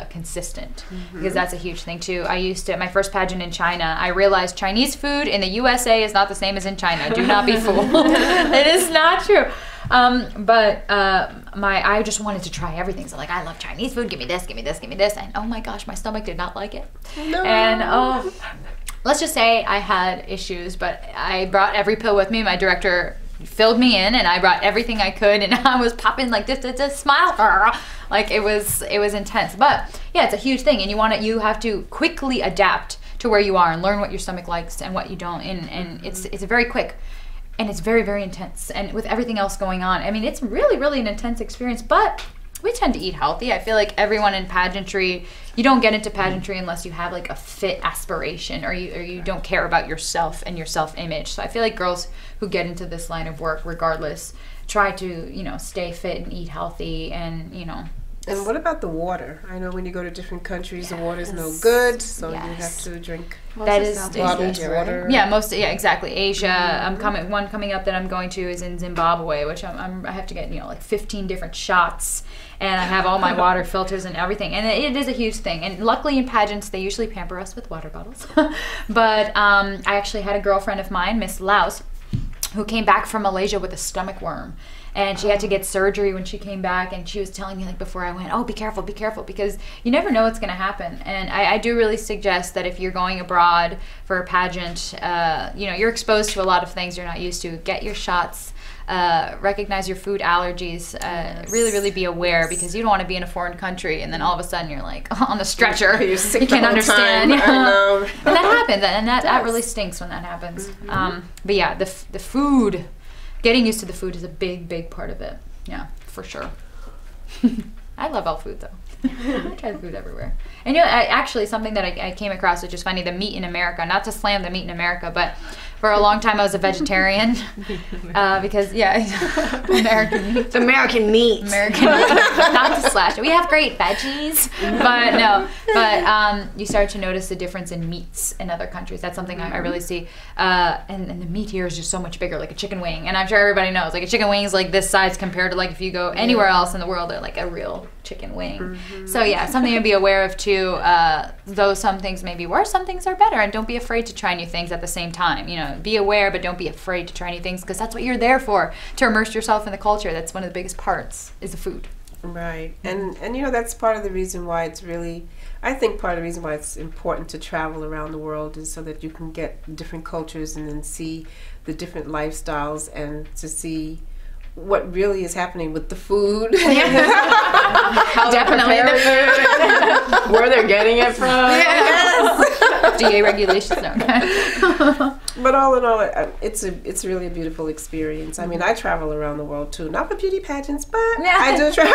consistent, because that's a huge thing too. My first pageant in China, I realized Chinese food in the USA is not the same as in China. Do not be fooled. It is not true. But I just wanted to try everything. So like, I love Chinese food. Give me this, give me this, give me this. And oh my gosh, my stomach did not like it. No. And let's just say I had issues, but I brought every pill with me. My director filled me in, and I brought everything I could, and I was popping like this smile. Like, it was intense. But yeah, it's a huge thing, and you have to quickly adapt to where you are and learn what your stomach likes and what you don't. And it's very quick, and it's very intense. And with everything else going on, I mean, it's really an intense experience. But we tend to eat healthy. I feel like everyone in pageantry, you don't get into pageantry unless you have like a fit aspiration, or you don't care about yourself and your self-image. So I feel like girls who get into this line of work, regardless, try to, you know, stay fit and eat healthy, and, you know. And what about the water? I know when you go to different countries, the water's no good, so you have to drink bottled water. Yeah, exactly. Asia. One coming up that I'm going to is in Zimbabwe, which I have to get, you know, like 15 different shots, and I have all my water filters and everything, and it is a huge thing. And luckily in pageants, they usually pamper us with water bottles. But I actually had a girlfriend of mine, Miss Laos, who came back from Malaysia with a stomach worm. And she had to get surgery when she came back, and she was telling me, like, before I went, oh, be careful, because you never know what's going to happen. And I do really suggest that if you're going abroad for a pageant, you know, you're exposed to a lot of things you're not used to. Get your shots. Recognize your food allergies. Really be aware, because you don't want to be in a foreign country and then all of a sudden you're like on the stretcher. You're sick you can't understand. I know. And that happens, and that really stinks when that happens. But yeah, the food. Getting used to the food is a big part of it. Yeah, for sure. I love all food, though. I try the food everywhere. And you know, actually, something that I came across, which is funny, the meat in America, not to slam the meat in America, but for a long time I was a vegetarian because, American meat. It's American meat. American meat. Not to slash it. We have great veggies, but no. But you start to notice the difference in meats in other countries. That's something I really see. And the meat here is just so much bigger, like a chicken wing. And I'm sure everybody knows, like a chicken wing is like this size compared to like if you go anywhere else in the world, they're like a real chicken wing. So yeah, something to be aware of too. Though some things may be worse, some things are better. And don't be afraid to try new things at the same time. You know, be aware, but don't be afraid to try new things because that's what you're there for, to immerse yourself in the culture. That's one of the biggest parts, is the food. Right. And you know, that's part of the reason why it's really, I think part of the reason why it's important to travel around the world is so that you can get different cultures and then see the different lifestyles and to see what really is happening with the food. How definitely the food. Where they're getting it from. Yes. DA regulations. No. But all in all, it's really a beautiful experience. I mean, I travel around the world too, not for beauty pageants, but I do travel.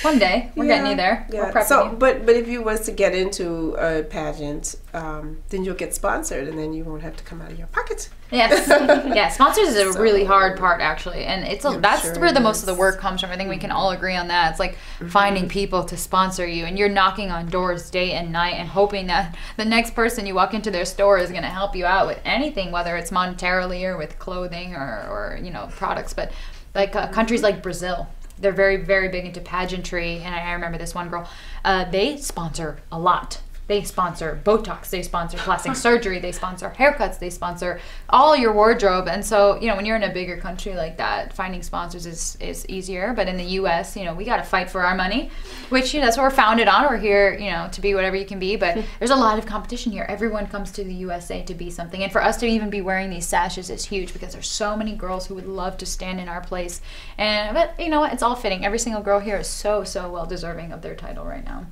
One day, we're getting you there. Yeah. We're prepping So, you. but if you was to get into a pageant, then you'll get sponsored, and then you won't have to come out of your pocket. Yes, yeah. Sponsors is a really hard part, actually, and that's sure where the it most of the is. work comes from. I think we can all agree on that. It's like finding people to sponsor you, and you're knocking on doors day and night, and hoping that the next person you walk into their store is going to help you out with anything, whether it's monetarily or with clothing or you know, products. But like countries like Brazil, they're very, very big into pageantry, and I remember this one girl. They sponsor a lot. They sponsor Botox, they sponsor plastic surgery, they sponsor haircuts, they sponsor all your wardrobe. And so, you know, when you're in a bigger country like that, finding sponsors is easier. But in the US, you know, we got to fight for our money, which, you know, that's what we're founded on. We're here, you know, to be whatever you can be. But there's a lot of competition here. Everyone comes to the USA to be something. And for us to even be wearing these sashes is huge because there's so many girls who would love to stand in our place. But you know what? It's all fitting. Every single girl here is so, so well deserving of their title right now.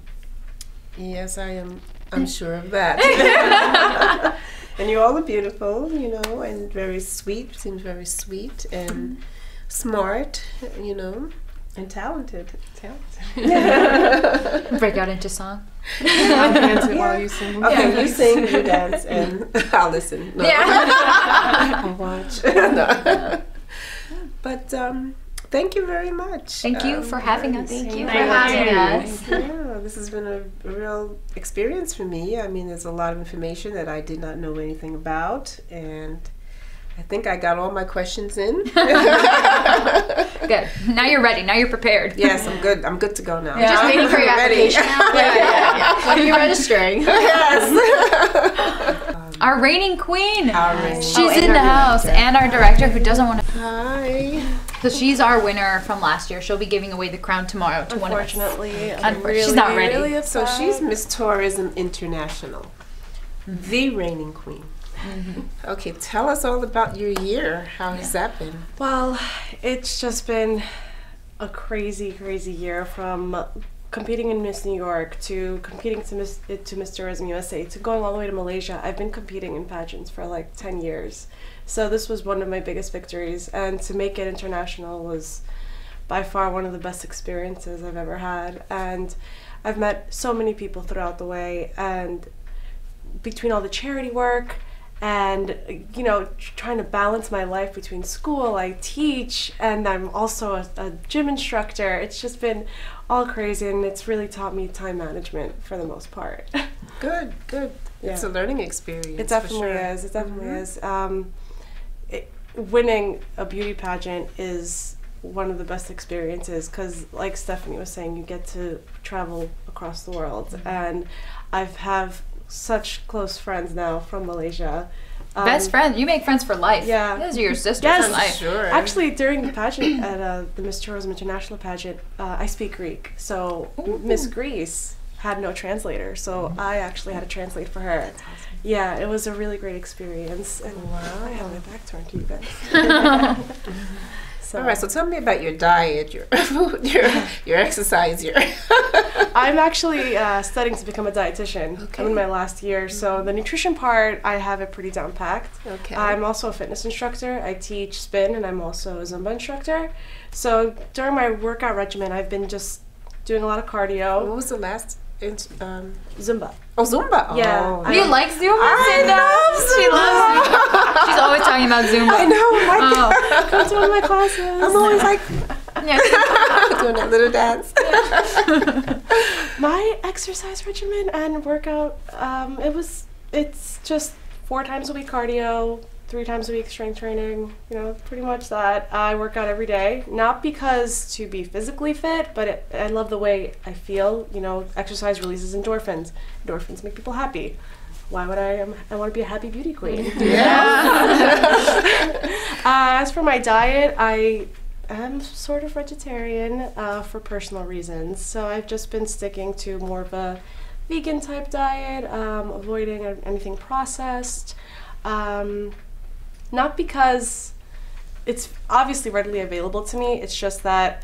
Yes, I am. I'm sure of that. And you all are beautiful, you know, and very sweet. Seems very sweet and smart, you know, and talented. Break out into song. I'll dance it while you sing. Okay, you sing, you dance, and I'll listen. No. I'll watch. No. But thank you very much. Thank you for having us. Thank you for for having having us. Yeah, this has been a real experience for me. I mean, there's a lot of information that I did not know anything about, and I think I got all my questions in. Good. Now you're ready. Now you're prepared. Yes, I'm good. I'm good to go now. Yeah. Just waiting for your Ready. application. When are you registering? Yes. Our reigning queen. Our reigning- She's Oh, and in the our house, director. and our director who doesn't want to. Hi. So she's our winner from last year. She'll be giving away the crown tomorrow to one of us. Unfortunately, Unfortunately, she's not ready. Really So she's Miss Tourism International, the reigning queen. Okay, tell us all about your year. How has that been? Well, it's just been a crazy, crazy year, from competing in Miss New York to competing to Miss Tourism USA to going all the way to Malaysia. I've been competing in pageants for like 10 years. So this was one of my biggest victories, and to make it international was by far one of the best experiences I've ever had. And I've met so many people throughout the way, and between all the charity work and, you know, trying to balance my life between school, I teach, and I'm also a gym instructor. It's just been all crazy, and it's really taught me time management for the most part. Good, good. It's a learning experience. It definitely for sure. is. It definitely is. Winning a beauty pageant is one of the best experiences because, like Stephanie was saying, you get to travel across the world, and I have such close friends now from Malaysia. Best friend. You make friends for life. Yeah. Those are your sisters Yes. for life. Sure. Actually, during the pageant at the Miss Tourism International pageant, I speak Greek, so Miss Greece had no translator, so I actually had to translate for her. Yeah, it was a really great experience, and I had my back turned to you guys. All right, so tell me about your diet, your food, your exercise, your. I'm actually studying to become a dietitian. Okay. I'm in my last year, so the nutrition part, I have it pretty down packed. Okay. I'm also a fitness instructor. I teach spin, and I'm also a Zumba instructor. So during my workout regimen, I've been just doing a lot of cardio. What was the last? Zumba. Oh, Zumba. Yeah. Oh, You like Zumba? I love She loves Zumba. She's always talking about Zumba. I know. Oh. Come to one of my classes. I'm always like Yeah. doing that little dance. My exercise regimen and workout, it's just 4 times a week cardio, 3 times a week strength training, pretty much that. I work out every day, not because to be physically fit, but I love the way I feel. Exercise releases endorphins. Endorphins make people happy. Why would I want to be a happy beauty queen. Yeah. As for my diet, I am sort of vegetarian for personal reasons. So I've just been sticking to more of a vegan type diet, avoiding anything processed. Not because it's obviously readily available to me, it's just that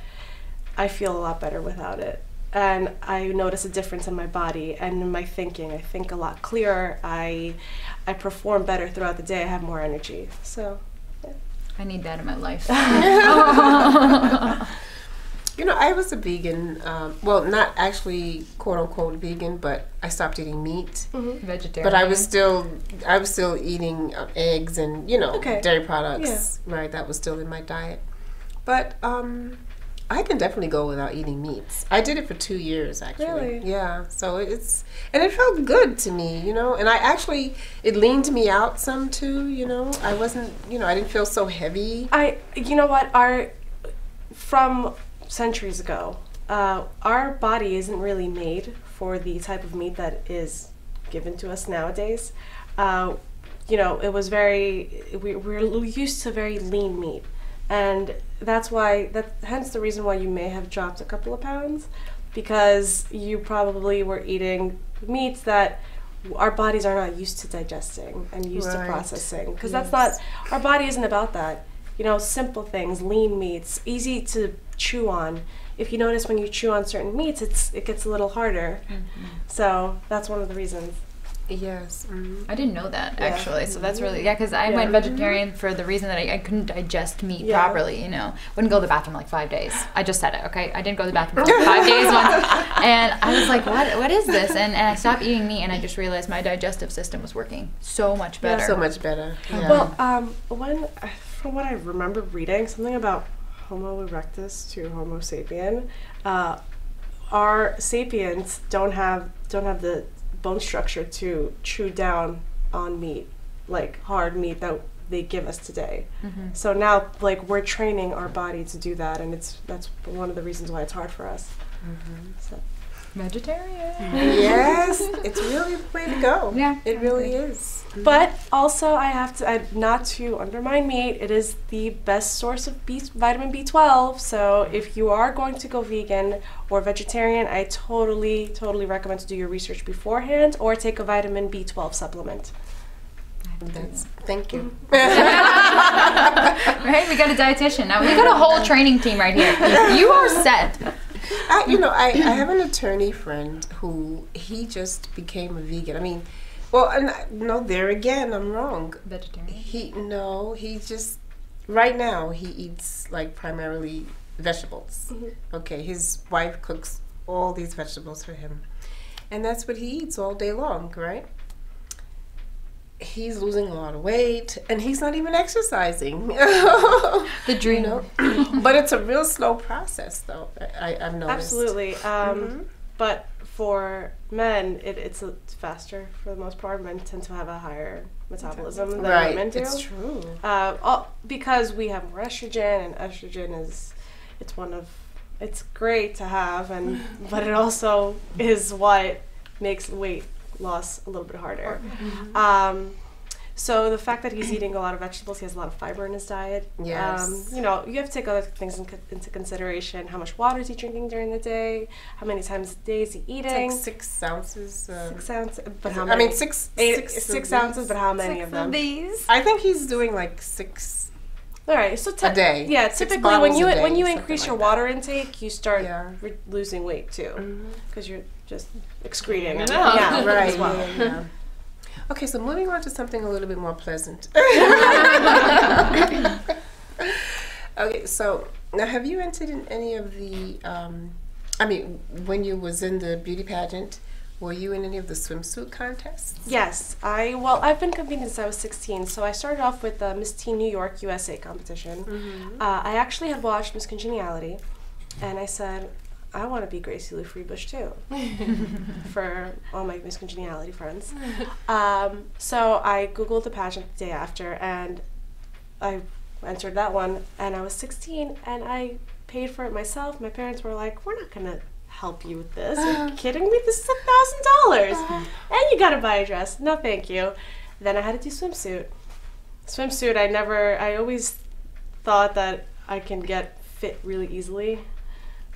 I feel a lot better without it. And I notice a difference in my body and in my thinking. I think a lot clearer. I perform better throughout the day. I have more energy. So I need that in my life. I was a vegan. Well, not actually quote unquote vegan, but I stopped eating meat. Vegetarian. But I was still eating eggs and dairy products. Yeah. Right, that was still in my diet. But I can definitely go without eating meats. I did it for 2 years actually. Really? Yeah. So it felt good to me, and it leaned me out some too. I wasn't, I didn't feel so heavy. From centuries ago, our body isn't really made for the type of meat that is given to us nowadays. It was we're used to very lean meat, and hence the reason why you may have dropped a couple of pounds, because you probably were eating meats that our bodies are not used to digesting and used to processing, because that's not, our body isn't about that. Simple things, lean meats, easy to chew on. If you notice, when you chew on certain meats, it gets a little harder. So that's one of the reasons. Yes. I didn't know that, actually. So that's really, because I went vegetarian for the reason that I couldn't digest meat properly, Wouldn't go to the bathroom like 5 days. I just said it, okay? I didn't go to the bathroom for like 5 days once. And I was like, what is this? And I stopped eating meat, and I just realized my digestive system was working so much better. Yeah, so much better. Yeah. Well, from what I remember reading, something about Homo erectus to Homo sapien, our sapiens don't have the bone structure to chew down on meat, like hard meat that they give us today. So now, we're training our body to do that, and that's one of the reasons why it's hard for us. So. Vegetarian. Yes, it's really the way to go. Yeah, it really is. But also, I have to not to undermine meat. It is the best source of vitamin B12. So if you are going to go vegan or vegetarian, I totally recommend to do your research beforehand or take a vitamin B12 supplement. Thank you. Right, we got a dietitian now. We got a whole training team right here. You are set. I have an attorney friend who he just became a vegan. I mean, no, there again, I'm wrong. Vegetarian? He just, right now, he eats primarily vegetables. Okay, his wife cooks all these vegetables for him. And that's what he eats all day long, right? He's losing a lot of weight, and he's not even exercising. The dream. But it's a real slow process, though. I've noticed. Absolutely. But for men, it's faster for the most part. Men tend to have a higher metabolism than women do. It's true. Because we have more estrogen, and estrogen it's great to have, but it also is what makes weight loss a little bit harder. So the fact that he's eating a lot of vegetables, he has a lot of fiber in his diet. Yes. You have to take other things into consideration. How much water is he drinking during the day? How many times a day is he eating? It's 6 ounces. 6 ounces, but how many? 6 ounces, but how many of them? These. I think he's doing 6. All right, so a day. Yeah, typically when you increase your that. Water intake, you start losing weight too, because you're just excreting. Right. As well. Yeah. Okay, so moving on to something a little bit more pleasant. Okay, so now have you entered in any of the I mean, when you was in the beauty pageant, were you in any of the swimsuit contests? Yes, I've been competing since I was 16. So I started off with the Miss Teen New York USA competition. I actually had watched Miss Congeniality, and I said, I want to be Gracie Lou Freebush too, for all my Miss Congeniality friends. So I Googled the pageant the day after, and I entered that one, and I was 16, and I paid for it myself. My parents were like, we're not going to help you with this. Are you kidding me? This is $1,000. And you got to buy a dress. No, thank you. Then I had to do swimsuit. Swimsuit, I always thought that I can get fit really easily.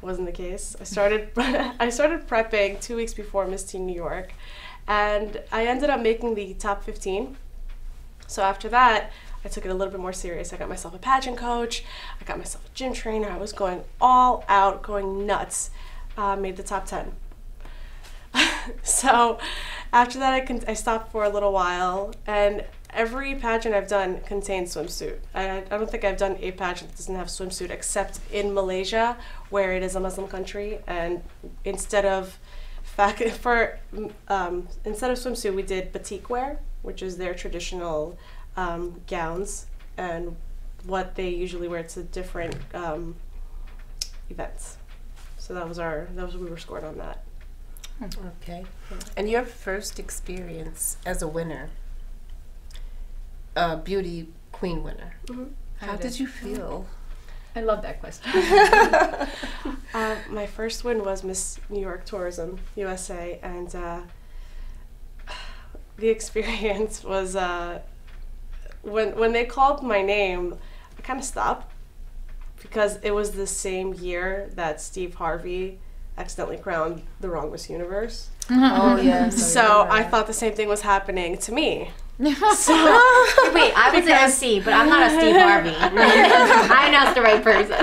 Wasn't the case. I started prepping 2 weeks before Miss Teen New York, and I ended up making the top 15. So after that, I took it a little bit more serious. I got myself a pageant coach. I got myself a gym trainer. I was going all out, going nuts. Made the top 10. So after that, I stopped for a little while, and every pageant I've done contains swimsuit. I don't think I've done a pageant that doesn't have swimsuit, except in Malaysia, where it is a Muslim country, and instead of swimsuit, we did batik wear, which is their traditional gowns, and what they usually wear to different events. So that was what we were scored on that. Okay. And your first experience as a winner, beauty queen winner, how did you feel? I love that question. My first win was Miss New York Tourism USA, and the experience was when they called my name, I kind of stopped, because it was the same year that Steve Harvey accidentally crowned the wrong Miss Universe. Oh yes. So I thought the same thing was happening to me. So Wait, I was an MC, but I'm not a Steve Harvey. I announced the right person.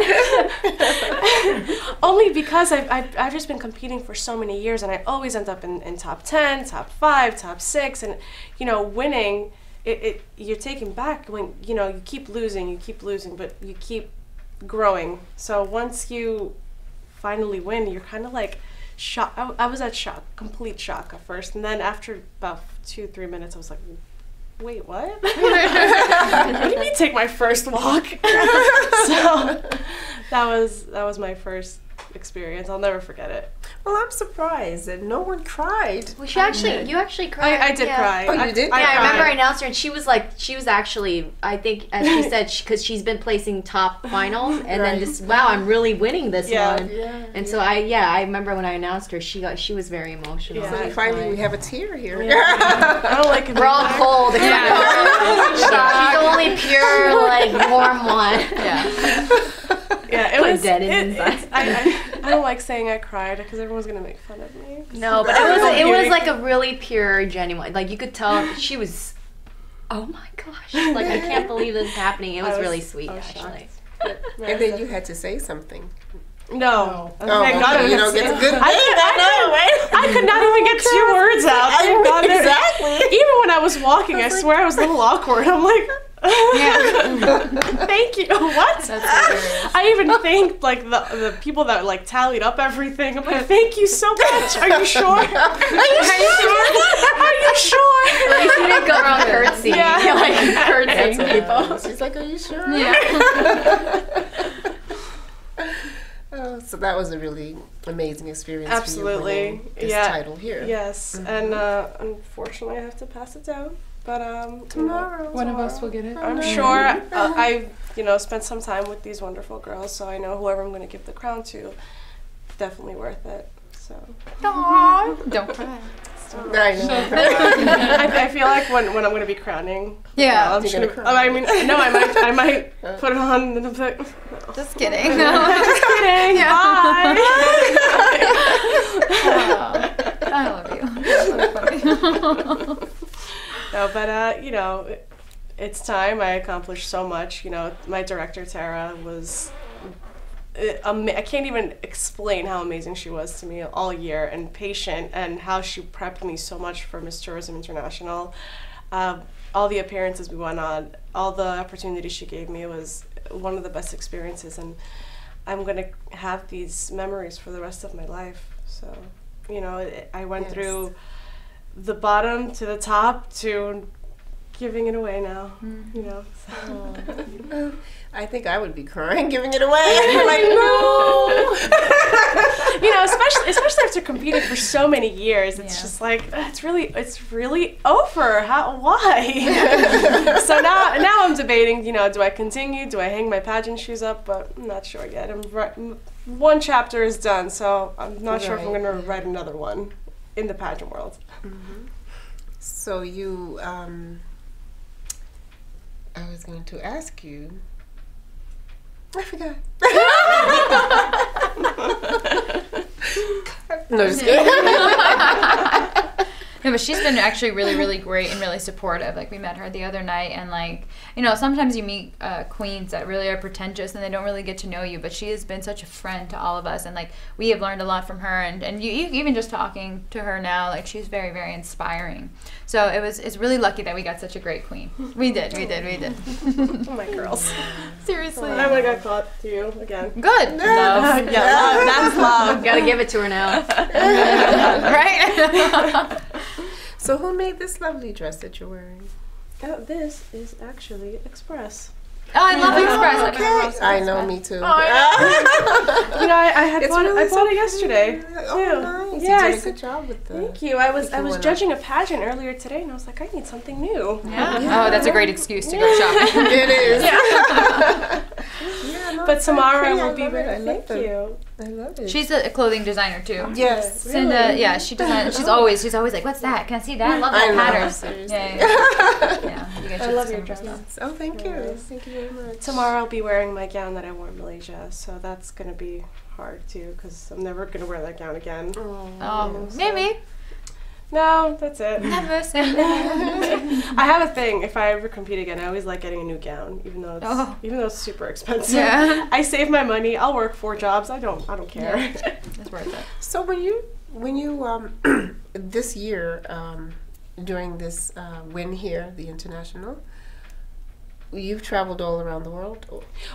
Only because I've just been competing for so many years, and I always end up in top 10, top 5, top 6, and winning. You're taken back when you keep losing, but you keep growing. So once you finally win, you're kind of like shocked. I was at complete shock at first, and then after about 2-3 minutes, I was like, wait, what? What do you mean take my first walk? So that was my first experience. I'll never forget it. Well, I'm surprised that no one cried. Well, you actually cried. I did cry. Oh, you did? I remember I announced her, and she was actually, I think, as she said, because she's been placing top finals, and then wow, I'm really winning this one. Yeah. And so I remember when I announced her, she was very emotional. So I finally cried. we have a tear here. I don't like it. We're all cold. She's the only pure, warm one. Yeah, it was dead inside. I don't like saying I cried because everyone's gonna make fun of me. No, but it was like a really pure, genuine. Like you could tell she was. Oh my gosh! Like I can't believe this is happening. It was really sweet, actually. And then you had to say something. No. Oh, thank God you don't get the good I could not even get 2 words out. Thank God. Exactly. Even when I was walking, I swear I was a little awkward. I'm like, thank you. What? That's hilarious. I even thanked the people that tallied up everything. I'm like, thank you so much. Are you sure? Are you sure? Like, you didn't go around curtsy. Yeah. You're curtsying people. She's like, are you sure? Yeah. So that was a really amazing experience. Absolutely. For you winning this title here. Yes, and unfortunately I have to pass it down. But Tomorrow. One of us will get it. I'm sure I've spent some time with these wonderful girls, so I know whoever I'm going to give the crown to, definitely worth it. So. Don't cry. I know. I feel like when I'm going to be crowning. Yeah. I'm just gonna cry. I mean, no, I might put it on and I'm like, Just kidding. just kidding. Bye. I love you. That's so funny. No, but it's time. I accomplished so much. My director Tara was. I can't even explain how amazing she was to me all year, and patient, and how she prepped me so much for Miss Tourism International. All the appearances we went on, all the opportunities she gave me, was one of the best experiences, and I'm gonna have these memories for the rest of my life. So, you know, I went through the bottom to the top to giving it away now. You know. So. I think I would be crying giving it away. Like, no. You know, especially after competing for so many years, it's just like it's really over. Why? So now I'm debating. You know, do I continue? Do I hang my pageant shoes up? But I'm not sure yet. One chapter is done, so I'm not sure if I'm going to write another one in the pageant world. So you, I was going to ask you. I forgot. No, just kidding. No, but she's been actually really, really great and really supportive. Like, we met her the other night, and, like, you know, sometimes you meet queens that really are pretentious and they don't really get to know you, but she has been such a friend to all of us, and, like, we have learned a lot from her, and you even just talking to her now, like, she's very, very inspiring. So it's really lucky that we got such a great queen. We did. Oh, my girls. Seriously. I would have got caught to you again. Good. Love. Yeah, love. That's love. Gotta give it to her now. Right? So who made this lovely dress that you're wearing? This is actually Express. Oh, I love Express. I know, me too. You know, I bought it yesterday. Oh, nice. Yeah, You did a good job with that. Thank you. I was judging a pageant earlier today, and I was like, I need something new. Oh, that's a great excuse to go shopping. It is. But Tamara I will be love it. there. Thank you. I love it. She's a clothing designer too. Yes. Cinda, yeah, she designs. She's always like, what's that? Can I see that? I love that pattern. Seriously. Yeah. You guys I should love see your her dress. dress. Oh, thank you. Thank you very much. Tomorrow I'll be wearing my gown that I wore in Malaysia, so that's gonna be hard too, because I'm never gonna wear that gown again. Oh, maybe. No, that's it. Never say I have a thing. If I ever compete again, I always like getting a new gown, even though it's super expensive. Yeah. I save my money. I'll work 4 jobs. I don't care. It's worth it. So when you this year during this win here, the international, you've traveled all around the world.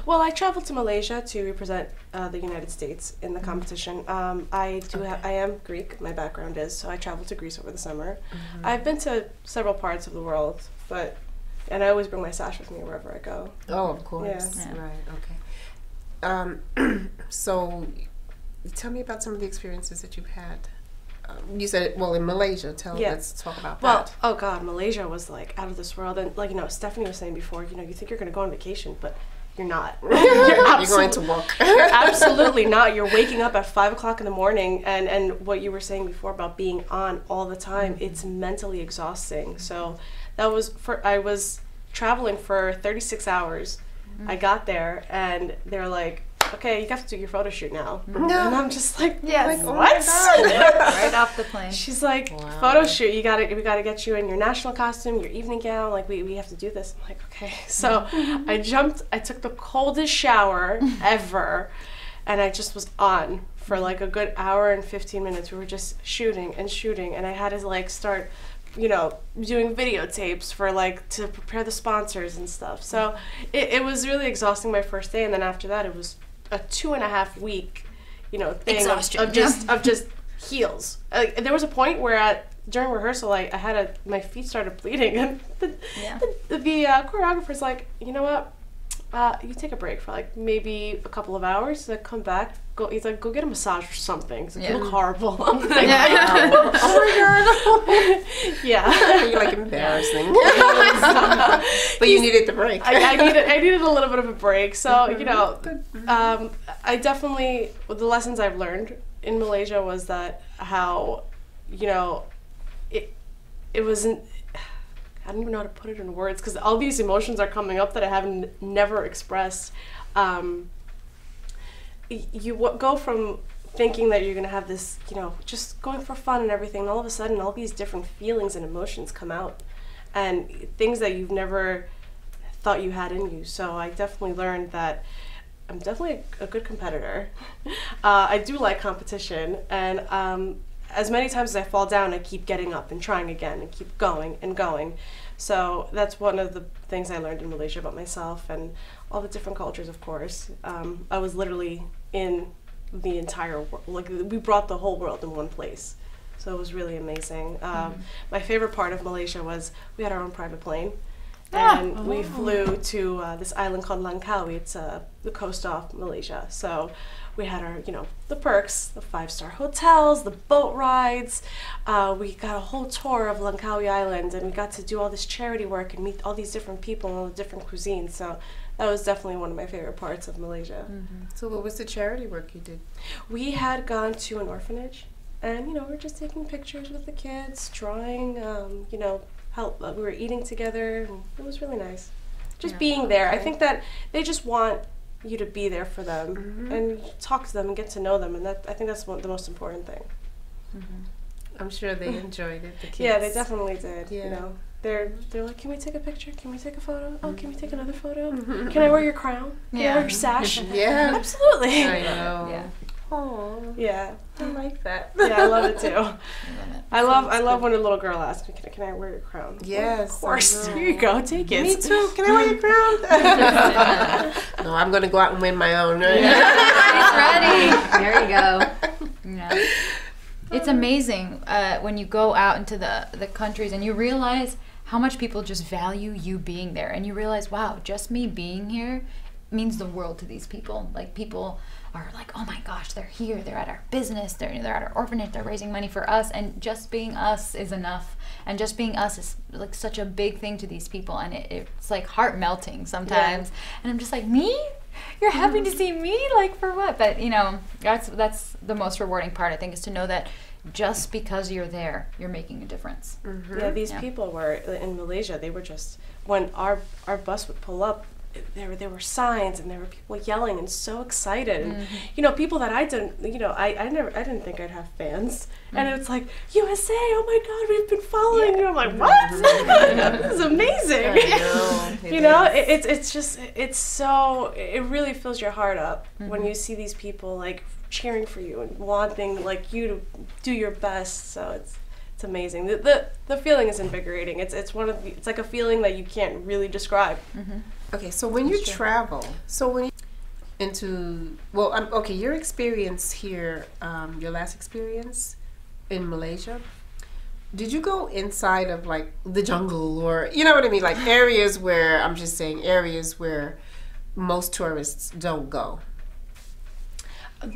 Well, I traveled to Malaysia to represent the United States in the competition. I am Greek. My background is, so I traveled to Greece over the summer. I've been to several parts of the world, and I always bring my sash with me wherever I go. Oh, of course. Yeah. Right. Okay. So, tell me about some of the experiences that you've had. You said, well, in Malaysia. Let's talk about that. Oh God, Malaysia was like out of this world, and like Stephanie was saying before, you think you're gonna go on vacation, but you're not. You're going to work. You're absolutely not. You're waking up at 5 o'clock in the morning, and what you were saying before about being on all the time, it's mentally exhausting. So I was traveling for 36 hours. I got there, and they're like, okay, you have to do your photo shoot now. No. And I'm just like, Yes. Oh what? Right off the plane. She's like, Wow. photo shoot, we gotta get you in your national costume, your evening gown, like we have to do this. I'm like, okay. So I took the coldest shower ever, and I just was on for like a good hour and 15 minutes. We were just shooting, and I had to like start doing videotapes for like to prepare the sponsors and stuff. So it was really exhausting my first day, and then after that it was a 2.5 week, thing Exhaustion. of just heels. There was a point where during rehearsal I had my feet started bleeding, and the choreographer's like, you know what? You take a break for like maybe a couple of hours, then come back. He's like, go get a massage or something. He's like, you look horrible. I'm like, oh my god. Yeah. You're like embarrassing. But you needed the break. I needed a little bit of a break. So I definitely, the lessons I've learned in Malaysia was that how it wasn't. I don't even know how to put it in words, because all these emotions are coming up that I haven't never expressed. You go from thinking that you're going to have this, just going for fun and everything, and all of a sudden all these different feelings and emotions come out, and things that you've never thought you had in you. So I definitely learned that I'm definitely a good competitor. I do like competition, and as many times as I fall down, I keep getting up and trying again and keep going and going. So that's one of the things I learned in Malaysia about myself and all the different cultures, of course. I was literally in the entire world. Like, we brought the whole world in one place. So it was really amazing. My favorite part of Malaysia was we had our own private plane. And we flew to this island called Langkawi. It's the coast off Malaysia. So we had our, the perks, the 5-star hotels, the boat rides. We got a whole tour of Langkawi Island, and we got to do all this charity work and meet all these different people and all the different cuisines. So that was definitely one of my favorite parts of Malaysia. So what was the charity work you did? We had gone to an orphanage, and we were just taking pictures with the kids, drawing, help. We were eating together, and it was really nice. Just being there. I think that they just want you to be there for them and talk to them and get to know them, and I think that's the most important thing. I'm sure they enjoyed it. The kids. Yeah, they definitely did. Yeah. They're like, can we take a picture? Can we take a photo? Oh, can we take another photo? Can I wear your crown? Can I wear your sash? Yeah, absolutely. I know. Yeah. Oh, Yeah. I like that. Yeah, I love it too. I love it. I love when a little girl asks me, can I wear your crown? Yes, Of course. I know. Here you go, take it. Me too. Can I wear your crown? No, I'm gonna go out and win my own. Right? She's ready. There you go. Yeah. It's amazing when you go out into the countries and you realize how much people just value you being there, and you realize, wow, just me being here means the world to these people. Like, people are like, oh my gosh, they're here, they're at our business, they're at our orphanage, they're raising money for us, and just being us is enough. And just being us is like such a big thing to these people, and it's like heart melting sometimes. And I'm just like, me? You're happy to see me? Like, for what? But that's the most rewarding part, I think, is to know that just because you're there, you're making a difference. Yeah, these people were in Malaysia. They were just, when our bus would pull up, there were signs and there were people yelling and so excited, and people that I didn't I didn't think I'd have fans, and it's like, USA, oh my God, we've been following you. I'm like, what? This is amazing. It really fills your heart up when you see these people like cheering for you and wanting like you to do your best. So it's amazing. The feeling is invigorating. It's like a feeling that you can't really describe. Okay, so when you travel, your experience here, your last experience in Malaysia, did you go inside of like the jungle, or you know what I mean, like areas where most tourists don't go?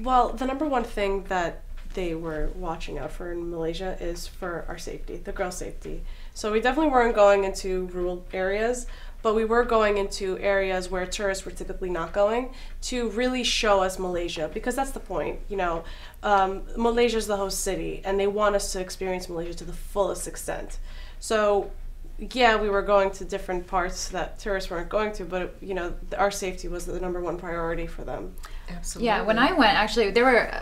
Well, the number one thing that they were watching out for in Malaysia is for our safety, the girl safety. So we definitely weren't going into rural areas, but we were going into areas where tourists were typically not going, to really show us Malaysia, because that's the point. Malaysia's the host city, and they want us to experience Malaysia to the fullest extent. So yeah, we were going to different parts that tourists weren't going to, but our safety was the number one priority for them. Absolutely. Yeah, when I went, actually,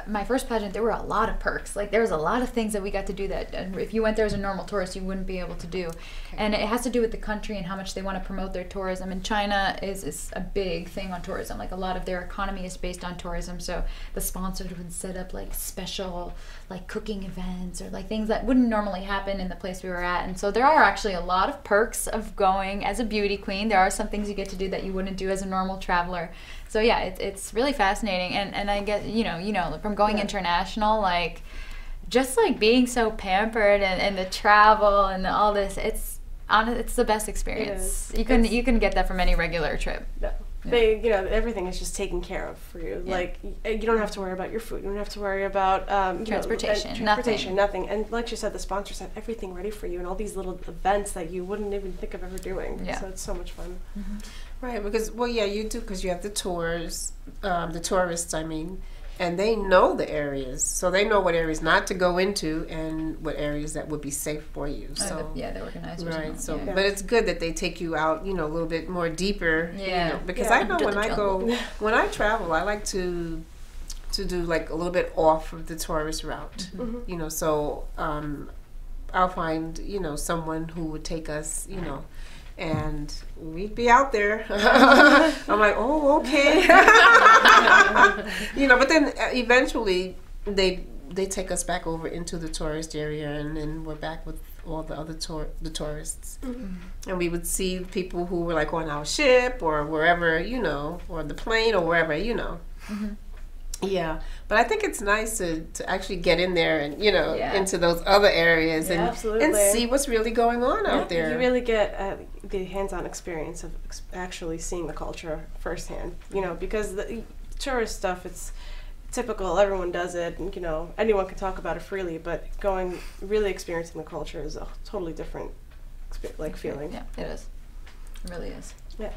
my first pageant, there were a lot of perks. Like, there was a lot of things that we got to do that if you went there as a normal tourist, you wouldn't be able to do. And it has to do with the country and how much they want to promote their tourism. And China is a big thing on tourism. Like, a lot of their economy is based on tourism. So the sponsors would set up like special like cooking events or like things that wouldn't normally happen in the place we were at. And so there are actually a lot of perks of going as a beauty queen. There are some things you get to do that you wouldn't do as a normal traveler. So yeah, it's really fascinating, and I get from going international, like just like being so pampered and the travel and all this, it's the best experience. You can get that from any regular trip. No. They, everything is just taken care of for you. Yeah. Like, you don't have to worry about your food. You don't have to worry about transportation, nothing. And like you said, the sponsors have everything ready for you, and all these little events that you wouldn't even think of ever doing. Yeah. So it's so much fun. Right, because you do, because you have the tourists, I mean, and they know the areas, so they know what areas not to go into and what areas that would be safe for you. So the organizers. Right. So, but it's good that they take you out, a little bit more deeper. Yeah. Because I know when I travel, I like to do like a little bit off of the tourist route. So I'll find someone who would take us, and we'd be out there. I'm like, oh, okay. But then eventually they they take us back over into the tourist area, and then we're back with all the other tourists. And we would see people who were like on our ship or wherever, you know, or the plane or wherever, you know. Yeah, but I think it's nice to actually get in there and, you know, into those other areas and see what's really going on out there. You really get the hands-on experience of actually seeing the culture firsthand, you know, because the tourist stuff, it's typical, everyone does it, and, you know, anyone can talk about it freely, but really experiencing the culture is a totally different feeling. Yeah, it is. It really is. Yeah.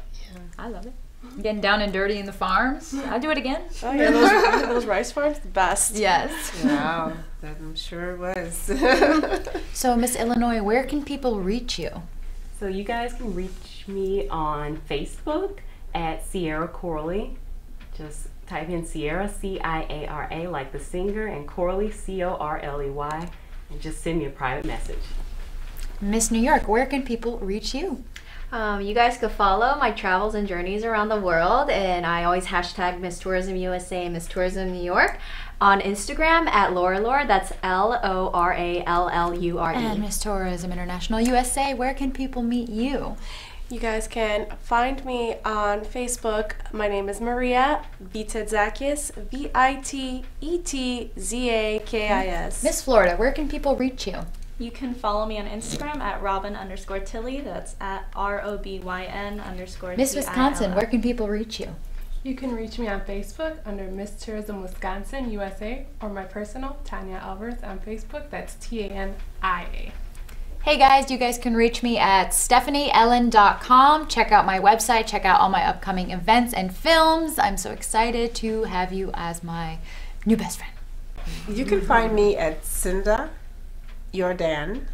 I love it. Getting down and dirty in the farms. I'd do it again. Oh yeah, those rice farms, the best. Yes. Wow, that I'm sure it was. So, Miss Illinois, where can people reach you? So you guys can reach me on Facebook at Sierra Corley. Just type in Sierra, C-I-A-R-A, like the singer, and Corley, C-O-R-L-E-Y, and just send me a private message. Miss New York, where can people reach you? You guys could follow my travels and journeys around the world, and I always hashtag Miss Tourism USA and Miss Tourism New York on Instagram at Loralure. That's Lorallure. And Miss Tourism International USA, where can people meet you? You guys can find me on Facebook. My name is Maria Vitetzakis, Vitetzakis. Miss Florida, where can people reach you? You can follow me on Instagram at Robin_Tilley. That's at ROBYN_TILL. Miss Wisconsin, where can people reach you? You can reach me on Facebook under Miss Tourism Wisconsin USA, or my personal, Tanya Alvarez, on Facebook. That's TANIA. Hey guys, you guys can reach me at StephanieEllen.com. Check out my website, check out all my upcoming events and films. I'm so excited to have you as my new best friend. You can find me at Cinda Yordan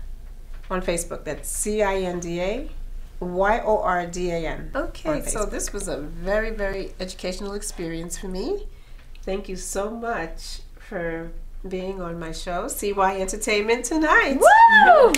on Facebook. That's CINDA YORDAN. Okay, so this was a very, very educational experience for me. Thank you so much for being on my show, CY Entertainment Tonight. Woo!